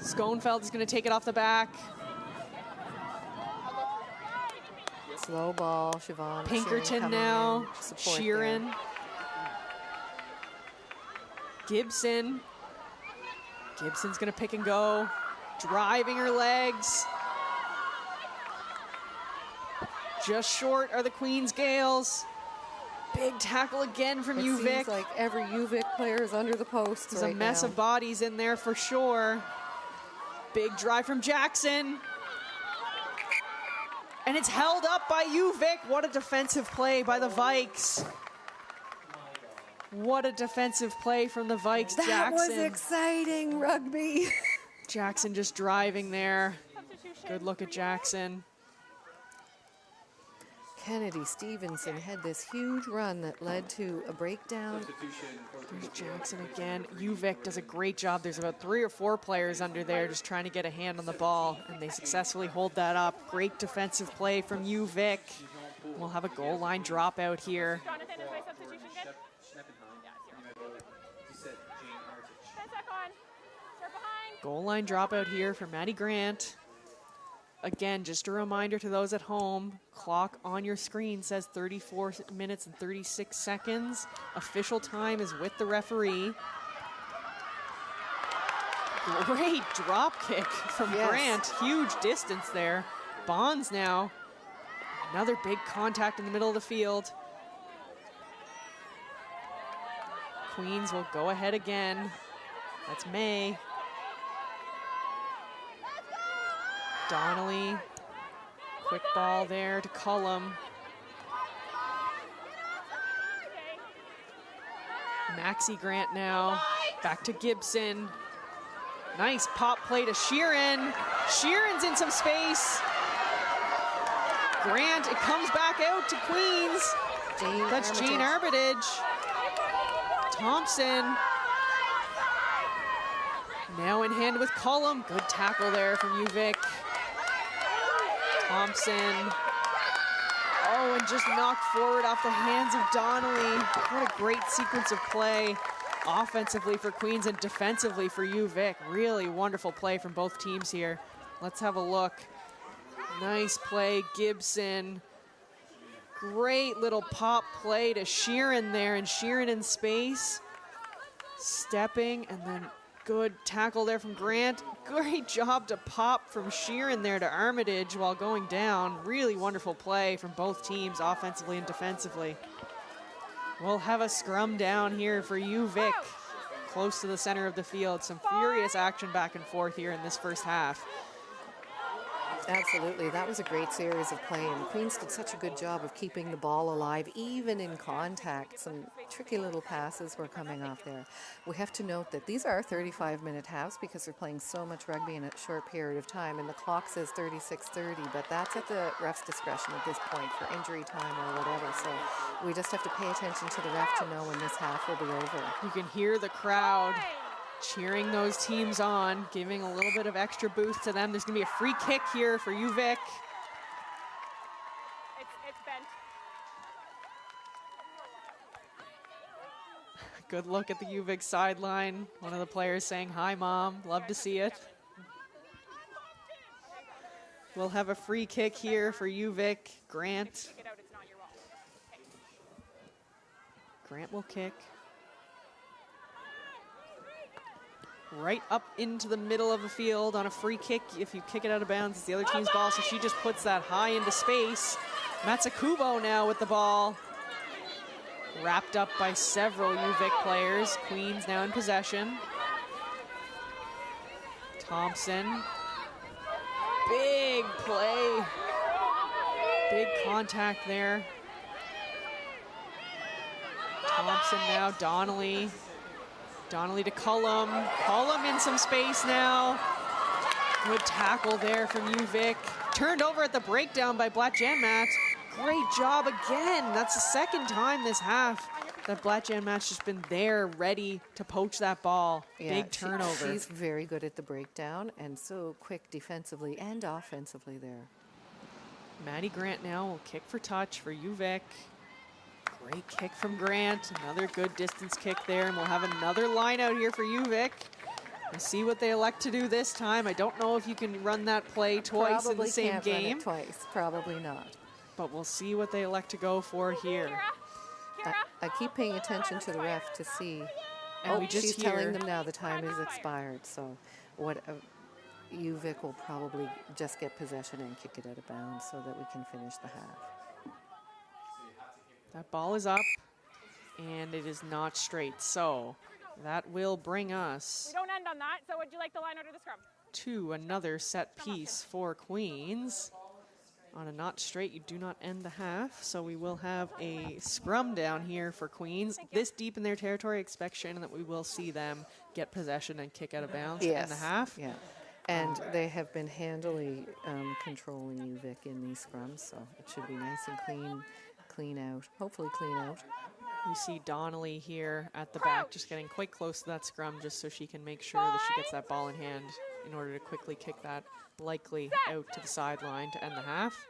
Schoenfeld is going to take it off the back. Slow ball, Siobhan. Pinkerton now. Sheeran. There. Gibson. Gibson's going to pick and go. Driving her legs. Just short are the Queens Gales. Big tackle again from UVic. Seems like every UVic player is under the post. There's a mess of bodies in there for sure. Big drive from Jackson. And it's held up by UVic. What a defensive play by the Vikes. What a defensive play from the Vikes. That Jackson. was exciting rugby. Jackson just driving there. Good look at Jackson. Kennedy Stevenson had this huge run that led to a breakdown. There's Jackson again. UVic does a great job. There's about 3 or 4 players under there just trying to get a hand on the ball, and they successfully hold that up. Great defensive play from UVic. We'll have a goal line dropout here. Jonathan, is my substitution good? Goal line dropout here for Maddie Grant. Again, just a reminder to those at home, clock on your screen says 34 minutes and 36 seconds. Official time is with the referee. Great drop kick from Grant. Huge distance there. Bonds now. Another big contact in the middle of the field. Queens will go ahead again. That's May. Donnelly, quick ball there to Cullum. Maxie Grant now, back to Gibson. Nice pop play to Sheeran. Sheeran's in some space. Grant, it comes back out to Queens. That's Jane Armitage. Thompson. Now in hand with Cullum. Good tackle there from UVic. Thompson. Oh, and just knocked forward off the hands of Donnelly. What a great sequence of play offensively for Queens and defensively for UVic. Really wonderful play from both teams here. Let's have a look. Nice play, Gibson. Great little pop play to Sheeran there, and Sheeran in space. Stepping, and then good tackle there from Grant. Great job to pop from Sheeran there to Armitage while going down. Really wonderful play from both teams, offensively and defensively. We'll have a scrum down here for UVic, close to the center of the field. Some furious action back and forth here in this first half. Absolutely, that was a great series of play, and Queens did such a good job of keeping the ball alive, even in contact. Some tricky little passes were coming off there. We have to note that these are 35-minute halves because they're playing so much rugby in a short period of time, and the clock says 36:30, but that's at the ref's discretion at this point for injury time or whatever, so we just have to pay attention to the ref to know when this half will be over. You can hear the crowd cheering those teams on, giving a little bit of extra boost to them. There's going to be a free kick here for UVic. It's bent. Good look at the UVic sideline. One of the players saying, "Hi, Mom. Love to see it." We'll have a free kick here for UVic. Grant. Grant will kick. Right up into the middle of the field on a free kick. If you kick it out of bounds, it's the other team's ball, so she just puts that high into space. Matsukubo now with the ball. Wrapped up by several UVic players. Queens now in possession. Thompson. Big play. Big contact there. Thompson now, Donnelly. Donnelly to Cullum. Cullum in some space now. Good tackle there from UVic. Turned over at the breakdown by Blatt-Janmat. Great job again. That's the second time this half that Blatt-Janmat's just been there, ready to poach that ball. Yeah, big turnover. She's very good at the breakdown and so quick defensively and offensively there. Maddie Grant now will kick for touch for UVic. Great kick from Grant. Another good distance kick there, and we'll have another line out here for UVic. We'll see what they elect to do this time. I don't know if you can run that play twice in the same can't game. Run it twice, probably not. But we'll see what they elect to go for here. I keep paying attention to the ref to see. And we just she's hear, telling them now the time is expired. So what UVic will probably just get possession and kick it out of bounds so that we can finish the half. that ball is up, and it is not straight. So that will bring us We don't end on that, so would you like the line out or the scrum? to another set piece for Queens. On a not straight, you do not end the half, so we will have a scrum down here for Queens. This deep in their territory, expect, Shannon, that we will see them get possession and kick out of bounds in the half. Yeah, and they have been handily controlling UVic in these scrums, so it should be nice and clean out, hopefully clean out. We see Donnelly here at the back, just getting quite close to that scrum just so she can make sure that she gets that ball in hand in order to quickly kick that likely out to the sideline to end the half.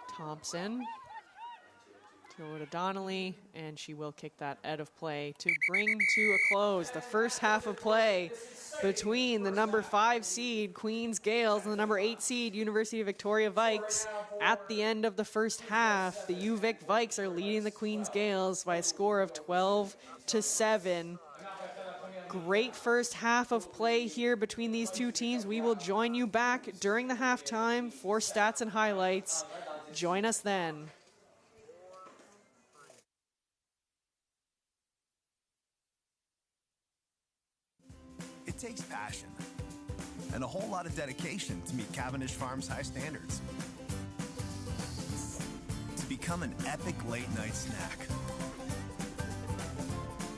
Thompson to go to Donnelly, and she will kick that out of play to bring to a close the first half of play between the number 5 seed Queens Gales and the number 8 seed University of Victoria Vikes. At the end of the first half, the UVic Vikes are leading the Queens Gales by a score of 12-7. Great first half of play here between these two teams. We will join you back during the halftime for stats and highlights. Join us then. It takes passion and a whole lot of dedication to meet Cavendish Farms' high standards. To become an epic late-night snack.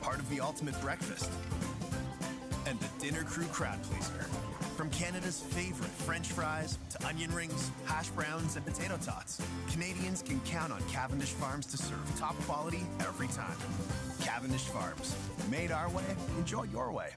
Part of the ultimate breakfast. And the dinner crew crowd pleaser. From Canada's favorite French fries to onion rings, hash browns, and potato tots, Canadians can count on Cavendish Farms to serve top quality every time. Cavendish Farms. Made our way, enjoy your way.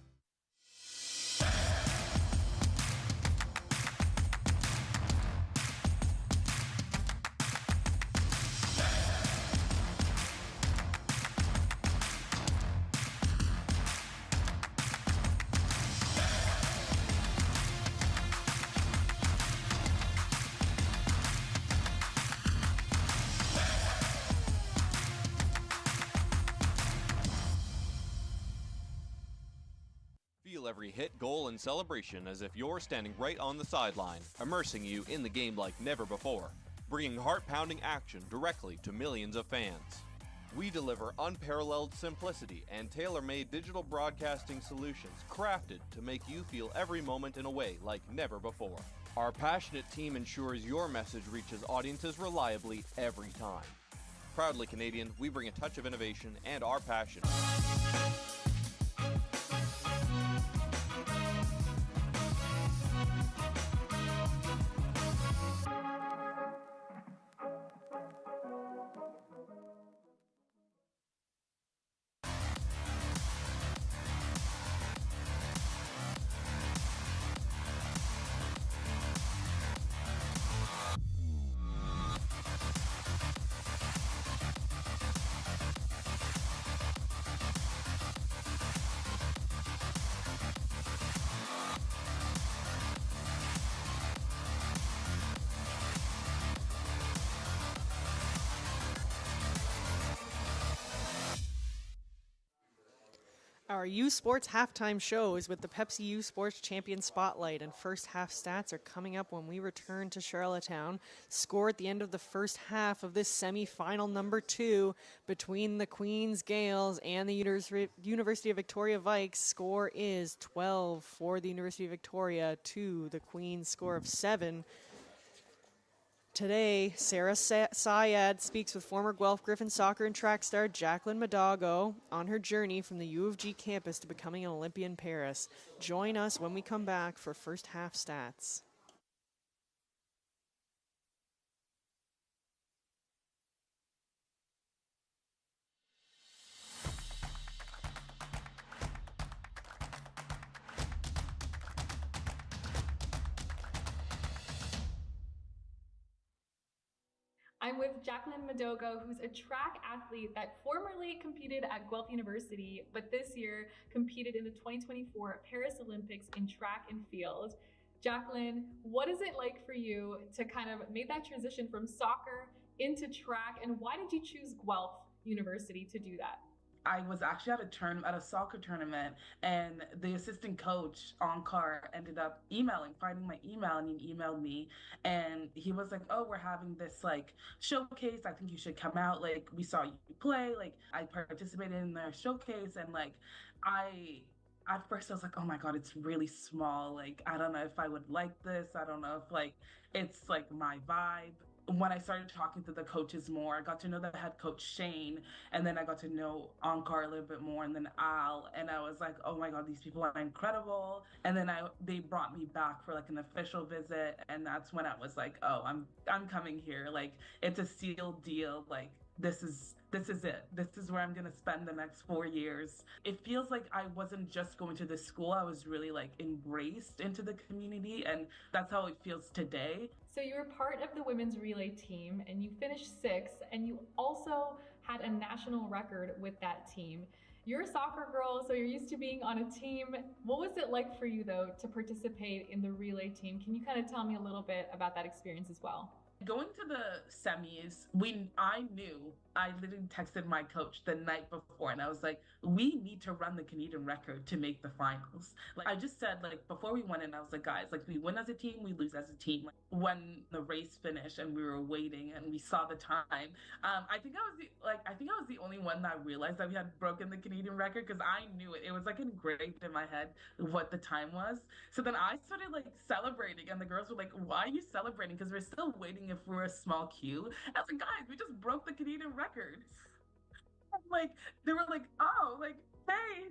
Every hit, goal, and celebration as if you're standing right on the sideline, immersing you in the game like never before, bringing heart-pounding action directly to millions of fans. We deliver unparalleled simplicity and tailor-made digital broadcasting solutions crafted to make you feel every moment in a way like never before. Our passionate team ensures your message reaches audiences reliably every time. Proudly Canadian, we bring a touch of innovation and our passion. Our U Sports halftime show is with the Pepsi U Sports Champion Spotlight, and first half stats are coming up when we return to Charlottetown. Score at the end of the first half of this semifinal number 2 between the Queen's Gales and the University of Victoria Vikes. Score is 12 for the University of Victoria to the Queen's score of 7. Today, Sarah Syed speaks with former Guelph Griffin soccer and track star Jacqueline Madago on her journey from the U of G campus to becoming an Olympian Paris. Join us when we come back for first half stats. I'm with Jacqueline Madogo, who's a track athlete that formerly competed at Guelph University, but this year competed in the 2024 Paris Olympics in track and field. Jacqueline, what is it like for you to kind of make that transition from soccer into track, and why did you choose Guelph University to do that? I was actually at a soccer tournament, and the assistant coach on car ended up finding my email, and he emailed me, and he was like, "Oh, we're having this like showcase. I think you should come out. Like, we saw you play. Like, I participated in their showcase, and like, at first I was like, oh my God, it's really small. Like, I don't know if I would like this. I don't know if like it's like my vibe." When I started talking to the coaches more, I got to know the head coach Shane, and then I got to know Ankar a little bit more, and then Al, and I was like, oh my God, these people are incredible. And then they brought me back for like an official visit, and that's when I was like, oh, I'm coming here. Like, it's a sealed deal. Like, this is it. This is where I'm going to spend the next 4 years. It feels like I wasn't just going to this school. I was really like embraced into the community, and that's how it feels today. So you were part of the women's relay team, and you finished 6th, and you also had a national record with that team. You're a soccer girl, so you're used to being on a team. What was it like for you, though, to participate in the relay team? Can you kind of tell me a little bit about that experience as well? Going to the semis, I literally texted my coach the night before, and I was like, we need to run the Canadian record to make the finals. Like, I just said, like, before we went in, I was like, guys, like, we win as a team, we lose as a team. Like, when the race finished and we were waiting and we saw the time, I think I was the only one that realized that we had broken the Canadian record, because I knew it. It was like engraved in my head what the time was. So then I started like celebrating, and the girls were like, why are you celebrating? Because we're still waiting if we're a small queue. I was like, guys, we just broke the Canadian record. Like, they were like, oh, like, hey.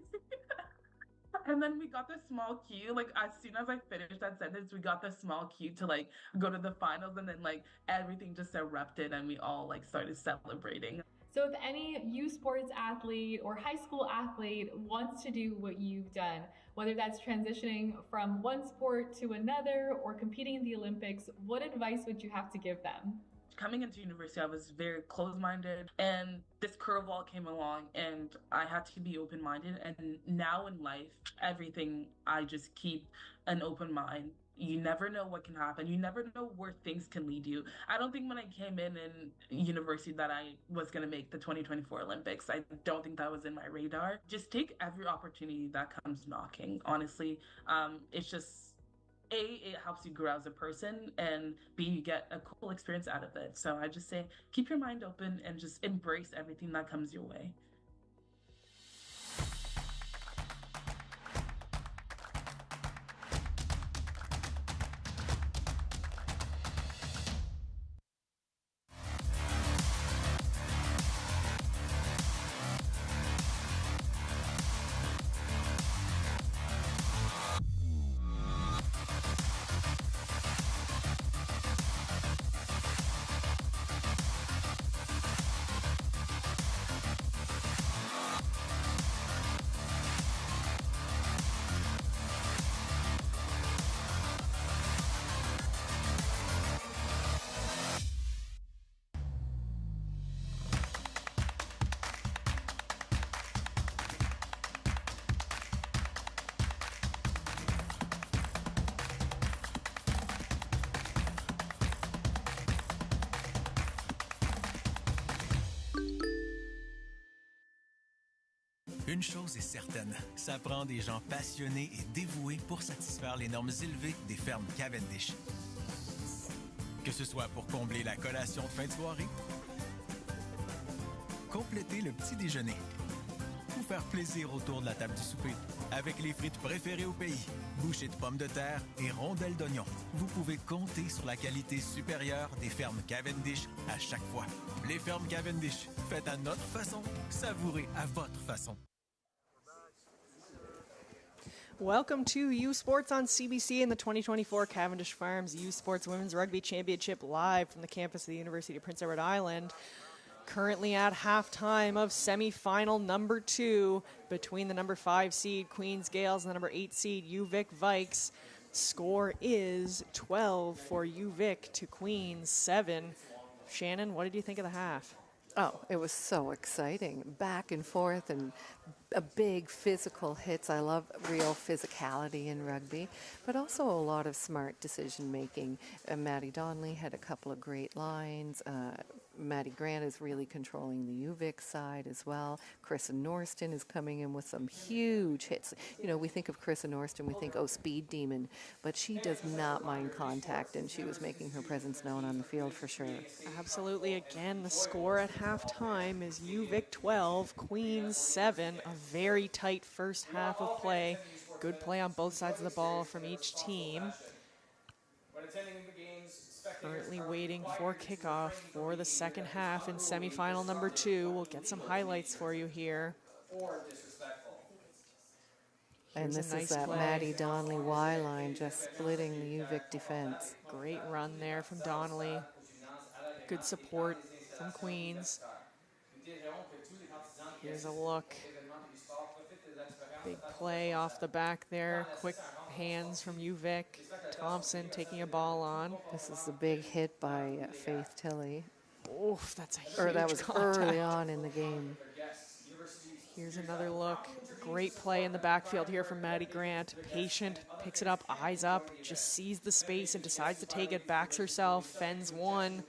And then we got the small queue. Like, as soon as I finished that sentence, we got the small queue to like go to the finals, and then like everything just erupted, and we all like started celebrating. So if any U Sports athlete or high school athlete wants to do what you've done, whether that's transitioning from one sport to another or competing in the Olympics, what advice would you have to give them? Coming into university, I was very closed-minded, and this curveball came along, and I had to be open-minded. And now in life, everything, I just keep an open mind. You never know what can happen. You never know where things can lead you. I don't think when I came in university that I was going to make the 2024 Olympics. I don't think that was in my radar. Just take every opportunity that comes knocking. Honestly, it's just, A, it helps you grow as a person, and B, you get a cool experience out of it. So I just say, keep your mind open and just embrace everything that comes your way. Une chose est certaine, ça prend des gens passionnés et dévoués pour satisfaire les normes élevées des fermes Cavendish. Que ce soit pour combler la collation de fin de soirée, compléter le petit déjeuner ou faire plaisir autour de la table du souper. Avec les frites préférées au pays, bouchées de pommes de terre et rondelles d'oignons, vous pouvez compter sur la qualité supérieure des fermes Cavendish à chaque fois. Les fermes Cavendish, faites à notre façon, savourez à votre façon. Welcome to U Sports on CBC and the 2024 Cavendish Farms U Sports Women's Rugby Championship live from the campus of the University of Prince Edward Island. Currently at halftime of semifinal number 2 between the number 5 seed Queens Gales and the number 8 seed UVic Vikes. Score is 12 for UVic to Queens 7. Shannon, what did you think of the half? Oh, it was so exciting. Back and forth and a big physical hits. I love real physicality in rugby, but also a lot of smart decision making. Maddie Donnelly had a couple of great lines. Maddie Grant is really controlling the UVic side as well. Krista Norston is coming in with some huge hits. You know, we think of Krista Norston, we think, oh, speed demon, but she does not mind contact, and she was making her presence known on the field for sure. Absolutely. Again, the score at halftime is UVic 12, Queens 7. A very tight first half of play. Good play on both sides of the ball from each team. Currently waiting for kickoff for the second half in semifinal number 2. We'll get some highlights for you here. And this is that Maddie Donnelly Y line just splitting the UVic defense. Great run there from Donnelly. Good support from Queens. Here's a look. Big play off the back there. Quick hands from UVic. Thompson taking a ball on. This is the big hit by Faith Tilley. Oof, that's a huge Or that was contact. early on in the game. Here's another look. Great play in the backfield here from Maddie Grant. Patient, picks it up, eyes up, just sees the space and decides to take it, backs herself, fends one,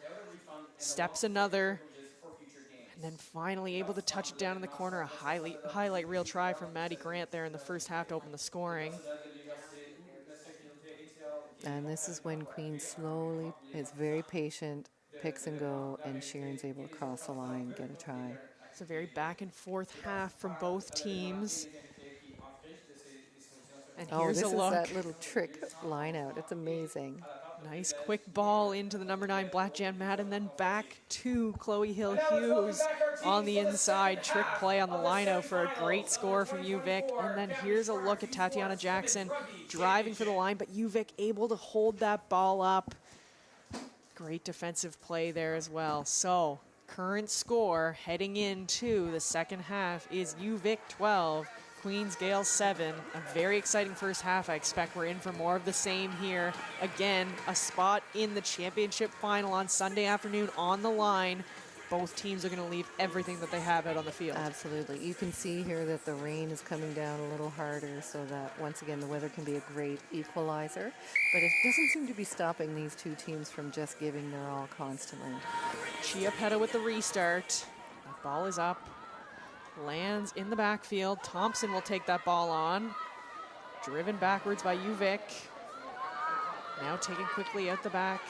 steps another, and then finally able to touch it down in the corner. A highlight reel try from Maddie Grant there in the first half to open the scoring. And this is when Queen slowly is very patient, picks and go, and Sharon's able to cross the line and get a try. It's a very back and forth half from both teams. And here's this a look. is that little trick line out. It's amazing. Nice quick ball into the number 9 Blackjan Matt, and then back to Chloe Hill Hughes on the inside. Trick play on the line-out for a great score from UVic. And then here's a look at Tatiana Jackson driving for the line, but UVic able to hold that ball up. Great defensive play there as well. So current score heading into the second half is UVic 12, Queens Gales 7. A very exciting first half. I expect we're in for more of the same here. Again, a spot in the championship final on Sunday afternoon on the line. Both teams are going to leave everything that they have out on the field. Absolutely. You can see here that the rain is coming down a little harder, so that once again the weather can be a great equalizer. But it doesn't seem to be stopping these two teams from just giving their all constantly. Chiapetta with the restart. That ball is up. Lands in the backfield. Thompson will take that ball on. Driven backwards by UVic. Now taken quickly out the back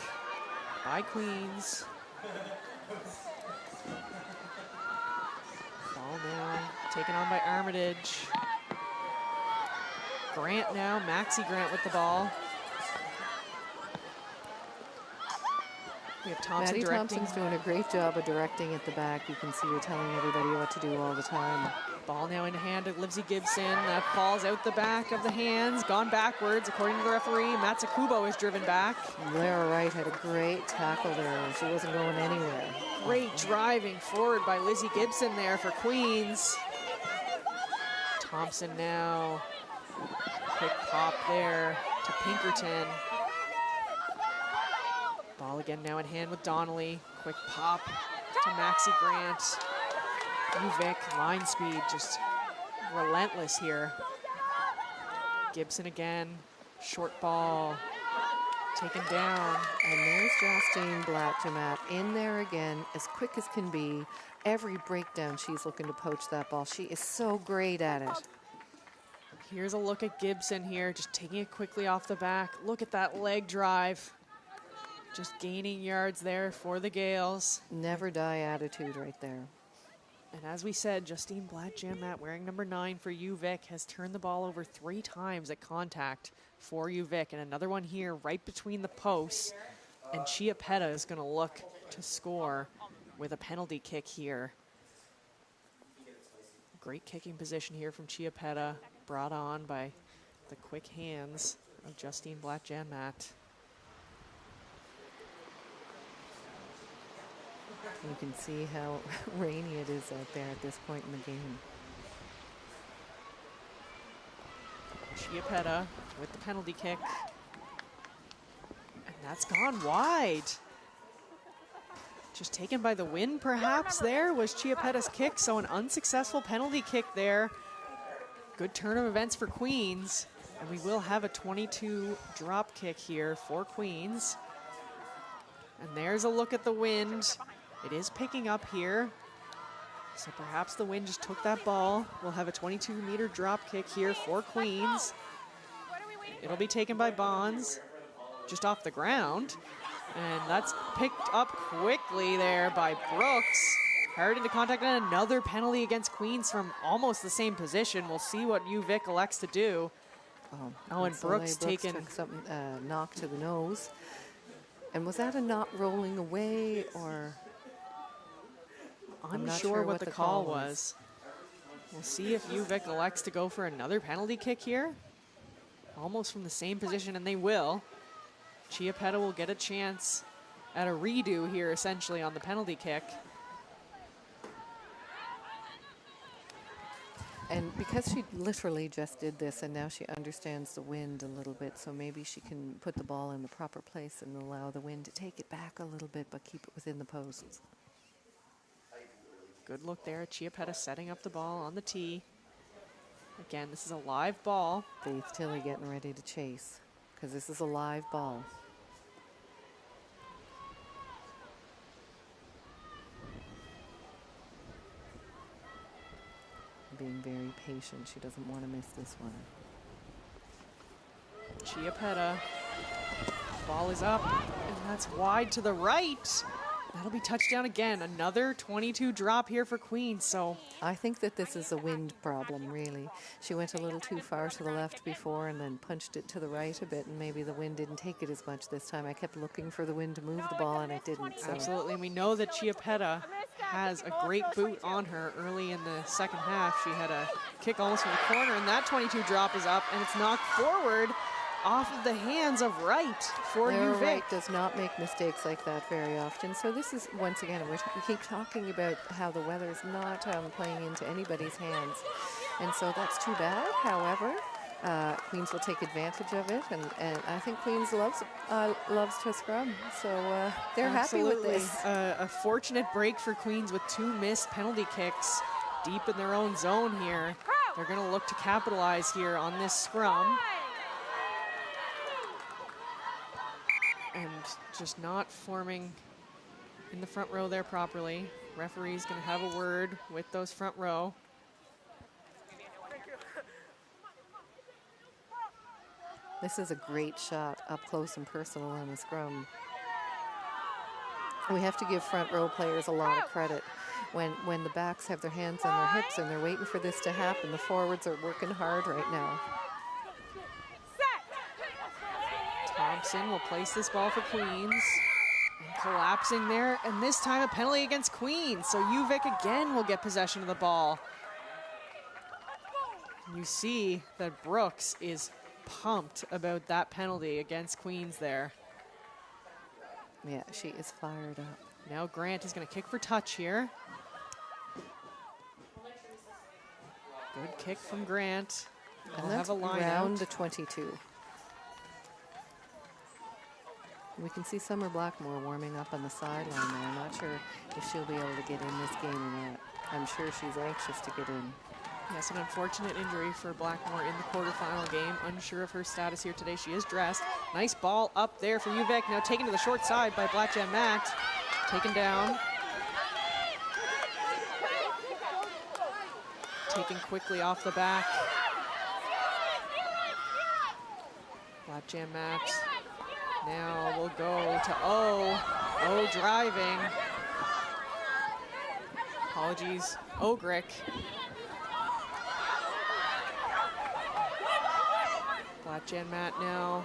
by Queens. Ball now taken on by Armitage. Grant now, Maxie Grant with the ball. We have Thompson Maddie directing. Thompson's doing a great job of directing at the back. You can see her telling everybody what to do all the time. Ball now in hand of Livesey Gibson. That falls out the back of the hands, gone backwards. According to the referee, Matsukubo is driven back. Lara Wright had a great tackle there. She wasn't going anywhere. Great driving forward by Lizzie Gibson there for Queens. Thompson now. Quick pop there to Pinkerton. Ball again now in hand with Donnelly. Quick pop to Maxie Grant. UVic, line speed, just relentless here. Gibson again, short ball. taken down. And there's Justine Black-Jamat in there again, as quick as can be. Every breakdown, she's looking to poach that ball. She is so great at it. Here's a look at Gibson here, just taking it quickly off the back. Look at that leg drive. Just gaining yards there for the Gales. Never die attitude right there. And as we said, Justine Black-Jamat, wearing number 9 for UVic, has turned the ball over 3 times at contact for UVic. And another one here right between the posts. And Chiapetta is going to look to score with a penalty kick here. Great kicking position here from Chiapetta, brought on by the quick hands of Justine Black-Jamat. You can see how rainy it is out there at this point in the game. Chiapetta with the penalty kick. And that's gone wide. Just taken by the wind, perhaps, there was Chiapetta's kick, so an unsuccessful penalty kick there. Good turn of events for Queens, and we will have a 22 drop kick here for Queens. And there's a look at the wind. It is picking up here, so perhaps the wind just took that ball. We'll have a 22-meter drop kick here for Queens. It'll be taken by Bonds, just off the ground. And that's picked up quickly there by Brooks. Hard into contact, and another penalty against Queens from almost the same position. We'll see what UVic elects to do. Oh, and Brooks taken took something knock to the nose. And was that a not rolling away, or? I'm not sure what the call was. We'll see if UVic elects to go for another penalty kick here. Almost from the same position, and they will. Chiapetta will get a chance at a redo here, essentially, on the penalty kick. And because she literally just did this, and now she understands the wind a little bit, so maybe she can put the ball in the proper place and allow the wind to take it back a little bit, but keep it within the posts. Good look there at Chiapetta setting up the ball on the tee. Again, this is a live ball. Faith Tilley getting ready to chase, because this is a live ball. Being very patient. She doesn't want to miss this one. Chiapetta. Ball is up, and that's wide to the right. That'll be touchdown again. Another 22 drop here for Queens. So I think that this is a wind problem, really. She went a little too far to the left before and then punched it to the right a bit, and maybe the wind didn't take it as much this time. I kept looking for the wind to move the ball, and it didn't. So. Absolutely, and we know that Chiapetta has a great boot on her early in the second half. She had a kick almost from the corner, and that 22 drop is up, and it's knocked forward off of the hands of Wright for UVic. Wright does not make mistakes like that very often. So this is, once again, we keep talking about how the weather is not playing into anybody's hands. And so that's too bad. However, Queens will take advantage of it. And I think Queens loves to scrum. So they're happy with this. A fortunate break for Queens with 2 missed penalty kicks deep in their own zone here. They're going to look to capitalize here on this scrum. And just not forming in the front row there properly. Referee's going to have a word with those front row. This is a great shot up close and personal on the scrum. We have to give front row players a lot of credit. When the backs have their hands on their hips and they're waiting for this to happen, the forwards are working hard right now. Thompson will place this ball for Queens. And collapsing there, and this time a penalty against Queens. So UVic again will get possession of the ball. You see that Brooks is pumped about that penalty against Queens there. Yeah, she is fired up. Now Grant is going to kick for touch here. Good kick from Grant. And that's around the 22. We can see Summer Blackmore warming up on the sideline there. I'm not sure if she'll be able to get in this game or not. I'm sure she's anxious to get in. Yes, an unfortunate injury for Blackmore in the quarterfinal game. Unsure of her status here today. She is dressed. Nice ball up there for UVic. Now taken to the short side by Blackjan Matt. Taken down. Taken quickly off the back. Blackjan Matt now will go to O. O driving. Apologies, Ogrick. Blackjan Matt now.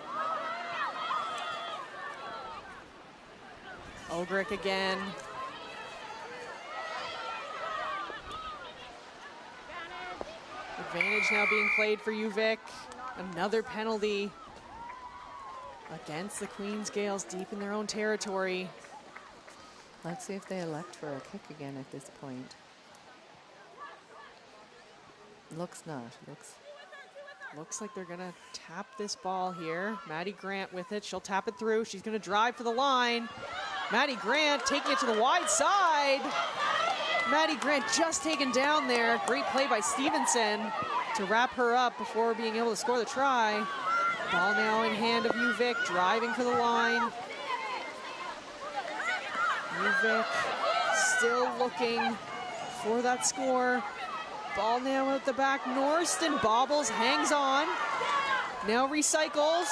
Ogrick again. Advantage now being played for UVic. Another penalty against the Queen's Gales deep in their own territory. Let's see if they elect for a kick again at this point. Looks not. Looks like they're gonna tap this ball here. Maddie Grant with it. She'll tap it through. She's gonna drive for the line. Maddie Grant taking it to the wide side. Maddie Grant just taken down there. Great play by Stevenson to wrap her up before being able to score the try. Ball now in hand of UVic, driving for the line. UVic still looking for that score. Ball now out the back. Norston bobbles, hangs on. Now recycles.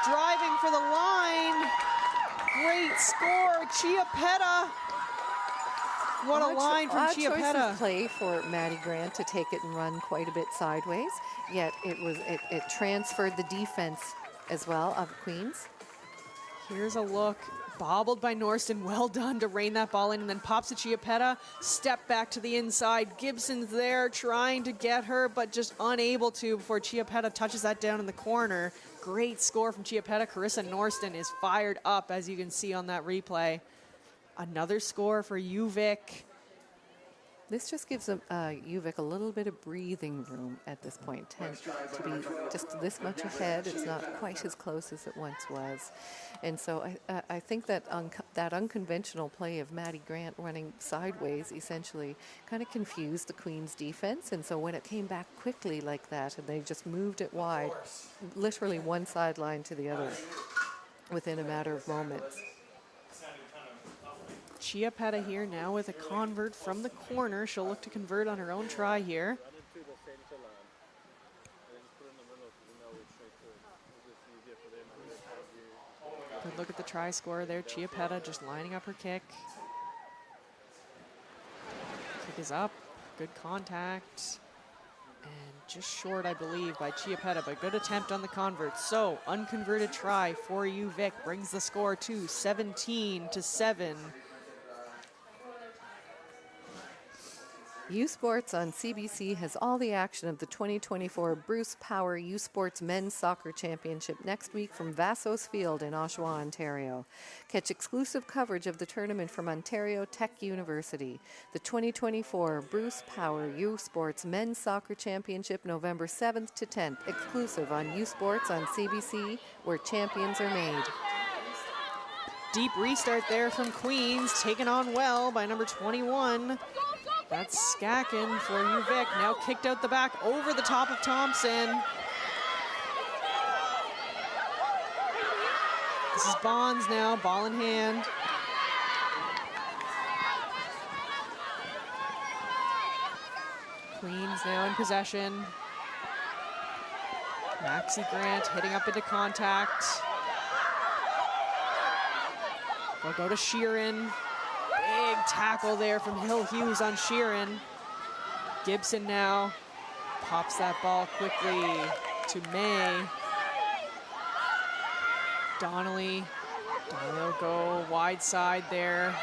Driving for the line. Great score, Chiapetta. What a line from Chiapetta. Choice play for Maddie Grant to take it and run quite a bit sideways, yet it transferred the defense as well of Queens. Here's a look. Bobbled by Norston, well done to rein that ball in, and then pops to Chiapetta. Step back to the inside. Gibson's there trying to get her, but just unable to before Chiapetta touches that down in the corner. Great score from Chiapetta. Carissa Norston is fired up, as you can see on that replay. Another score for UVic. This just gives UVic a little bit of breathing room at this point. Tend to be just this much ahead. It's not quite as close as it once was. And so I think that that unconventional play of Maddie Grant running sideways essentially kind of confused the Queen's defense. And so when it came back quickly like that and they just moved it wide, literally one sideline to the other within a matter of moments. Chiapetta here now with a convert from the corner. She'll look to convert on her own try here. Good look at the try scorer there. Chiapetta just lining up her kick. Kick is up. Good contact. And just short, I believe, by Chiapetta, but good attempt on the convert. So, unconverted try for UVic brings the score to 17-7. U Sports on CBC has all the action of the 2024 Bruce Power U Sports Men's Soccer Championship next week from Vassos Field in Oshawa, Ontario. Catch exclusive coverage of the tournament from Ontario Tech University. The 2024 Bruce Power U Sports Men's Soccer Championship, November 7th to 10th, exclusive on U Sports on CBC, where champions are made. Deep restart there from Queens, taken on well by number 21. That's Skaken for UVic, now kicked out the back over the top of Thompson. This is Bonds now, ball in hand. Queens now in possession. Maxie Grant hitting up into contact. They'll go to Sheeran. Big tackle there from Hill Hughes on Sheeran. Gibson now pops that ball quickly to May. Donnelly will go wide side there.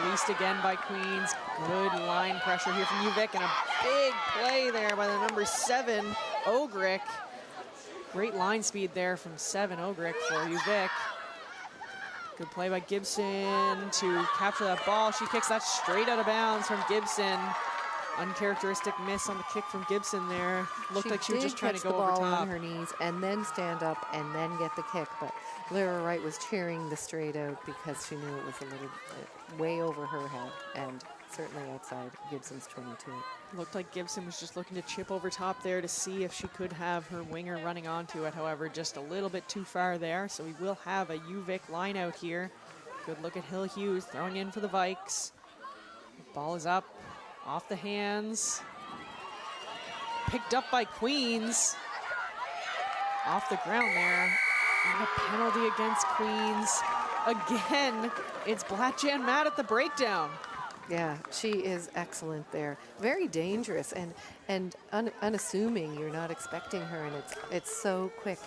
Released again by Queens. Good line pressure here from UVic, and a big play there by the number 7, Ogrick. Great line speed there from 7, Ogrick for UVic. Good play by Gibson to capture that ball. She kicks that straight out of bounds from Gibson. Uncharacteristic miss on the kick from Gibson there. Looked like she was just trying to go the over ball top. on her knees and then stand up and then get the kick. But Lyra Wright was cheering the straight out because she knew it was a little way over her head and certainly outside Gibson's 22. Looked like Gibson was just looking to chip over top there to see if she could have her winger running onto it. However, just a little bit too far there. So we will have a UVic line out here. Good look at Hill Hughes throwing in for the Vikes. Ball is up, off the hands. Picked up by Queens. Off the ground there. And a penalty against Queens. Again, it's Blatjan Matt at the breakdown. Yeah, she is excellent there. Very dangerous and unassuming. You're not expecting her, and it's so quick.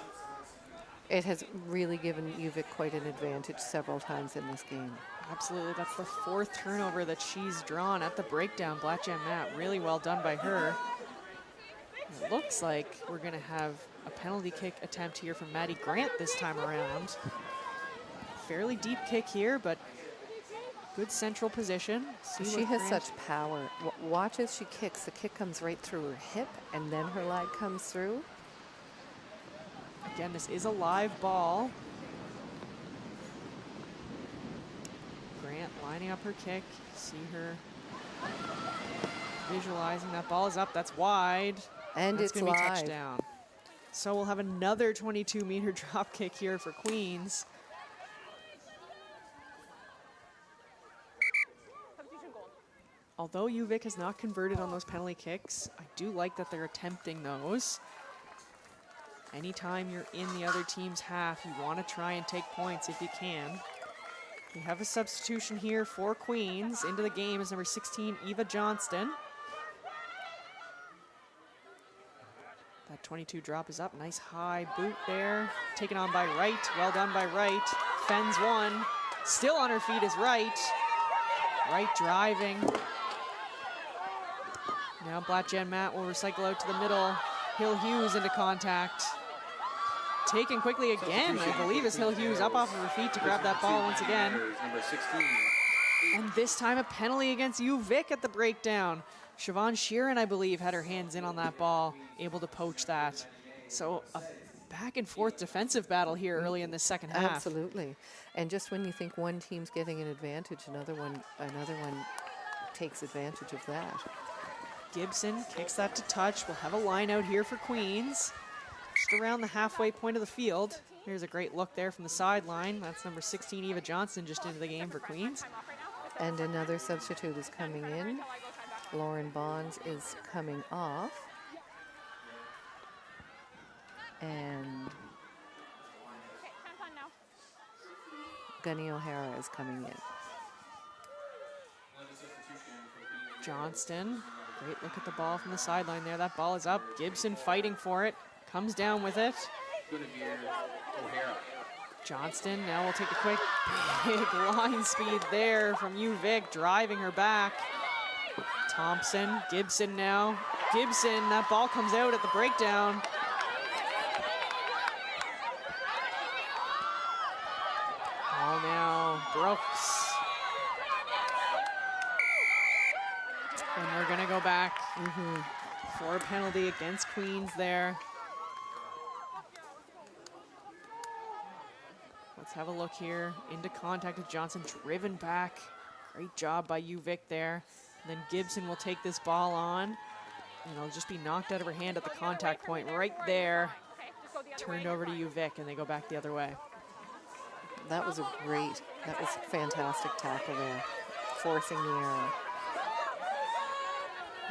It has really given UVic quite an advantage several times in this game. Absolutely, that's the 4th turnover that she's drawn at the breakdown. Blatjan Matt, really well done by her. It looks like we're gonna have a penalty kick attempt here from Maddie Grant this time around. Fairly deep kick here, but good central position. She has such power. Watch as she kicks. The kick comes right through her hip, and then her leg comes through. Again, this is a live ball. Grant lining up her kick. See her visualizing. That ball is up. That's wide. And that's it's gonna be live. touchdown. So we'll have another 22-meter drop kick here for Queens. Although UVic has not converted on those penalty kicks, I do like that they're attempting those. Anytime you're in the other team's half, you want to try and take points if you can. We have a substitution here for Queens. Into the game is number 16, Eva Johnston. That 22 drop is up. Nice high boot there. Taken on by Wright. Well done by Wright. Fends one. Still on her feet is Wright. Wright driving. Now Blatjan Matt will recycle out to the middle. Hill Hughes into contact. Taken quickly again, I believe, is Hill Hughes up off of her feet to grab that ball once again. Number 16. And this time a penalty against UVic at the breakdown. Siobhan Sheeran, I believe, had her hands in on that ball, able to poach that. So a back and forth defensive battle here early in the second half. Absolutely. And just when you think one team's getting an advantage, another one takes advantage of that. Gibson kicks that to touch. We'll have a line out here for Queens. Just around the halfway point of the field. Here's a great look there from the sideline. That's number 16, Eva Johnston, just into the game for Queens. And another substitute is coming in. Lauren Bonds is coming off. And Gunny O'Hara is coming in. Johnston, great look at the ball from the sideline there. That ball is up. Gibson fighting for it. Comes down with it. Johnston now will take a quick big line speed there from UVic, driving her back. Thompson, Gibson now. Gibson, that ball comes out at the breakdown. Ball now, Brooks. And we're gonna go back for a penalty against Queens there. Let's have a look here. Into contact with Johnson, driven back. Great job by UVic there. And then Gibson will take this ball on, and it'll just be knocked out of her hand at the contact point right there. Turned over to UVic, and they go back the other way. That was fantastic tackle there, forcing the error.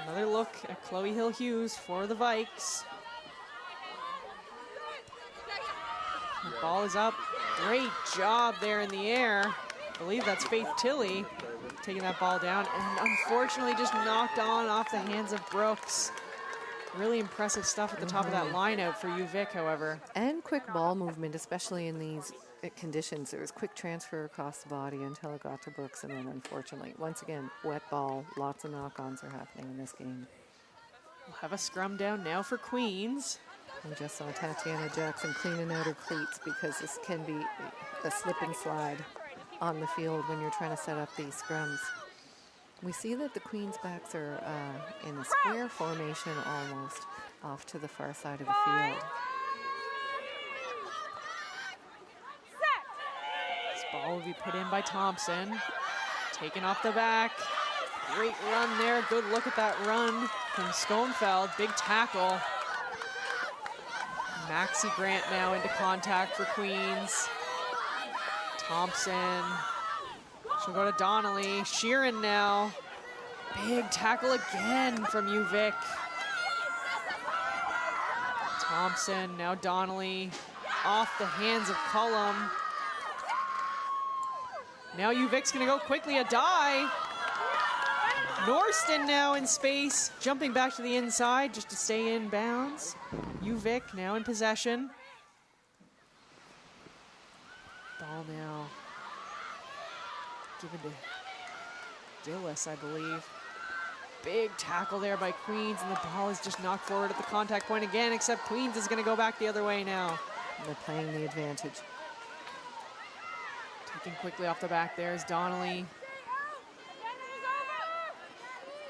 Another look at Chloe Hill Hughes for the Vikes. The ball is up. Great job there in the air. I believe that's Faith Tilley taking that ball down, and unfortunately just knocked on off the hands of Brooks. Really impressive stuff at the top of that line out for UVic, however. And quick ball movement, especially in these conditions. There was quick transfer across the body until it got to Brooks, and then unfortunately, once again, wet ball. Lots of knock-ons are happening in this game. We'll have a scrum down now for Queens. We just saw Tatiana Jackson cleaning out her cleats because this can be a slip and slide on the field when you're trying to set up these scrums. We see that the Queen's backs are in a square formation almost off to the far side of the field. This ball will be put in by Thompson. Taken off the back. Great run there. Good look at that run from Schoenfeld. Big tackle. Maxi Grant now into contact for Queens. Thompson. She'll go to Donnelly. Sheeran now. Big tackle again from UVic. Thompson, now Donnelly. Off the hands of Cullum. Now UVic's gonna go quickly, a die. Norston now in space, jumping back to the inside just to stay in bounds. UVic now in possession. Ball now given to Gillis, I believe. Big tackle there by Queens, and the ball is just knocked forward at the contact point again, except Queens is gonna go back the other way now. And they're playing the advantage. Taking quickly off the back there is Donnelly.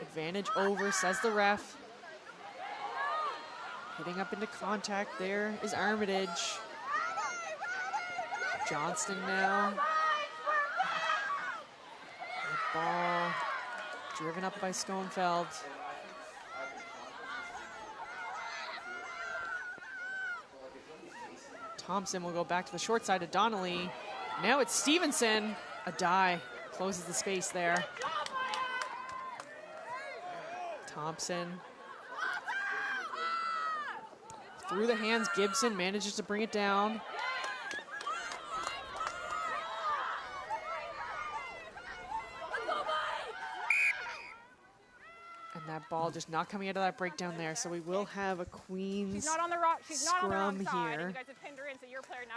Advantage over, says the ref. Hitting up into contact there is Armitage. Johnston now. The ball driven up by Schoenfeld. Thompson will go back to the short side of Donnelly. Now it's Stevenson. A die closes the space there. Thompson. Through the hands, Gibson manages to bring it down. And that ball just not coming out of that breakdown there, so we will have a Queens scrum here.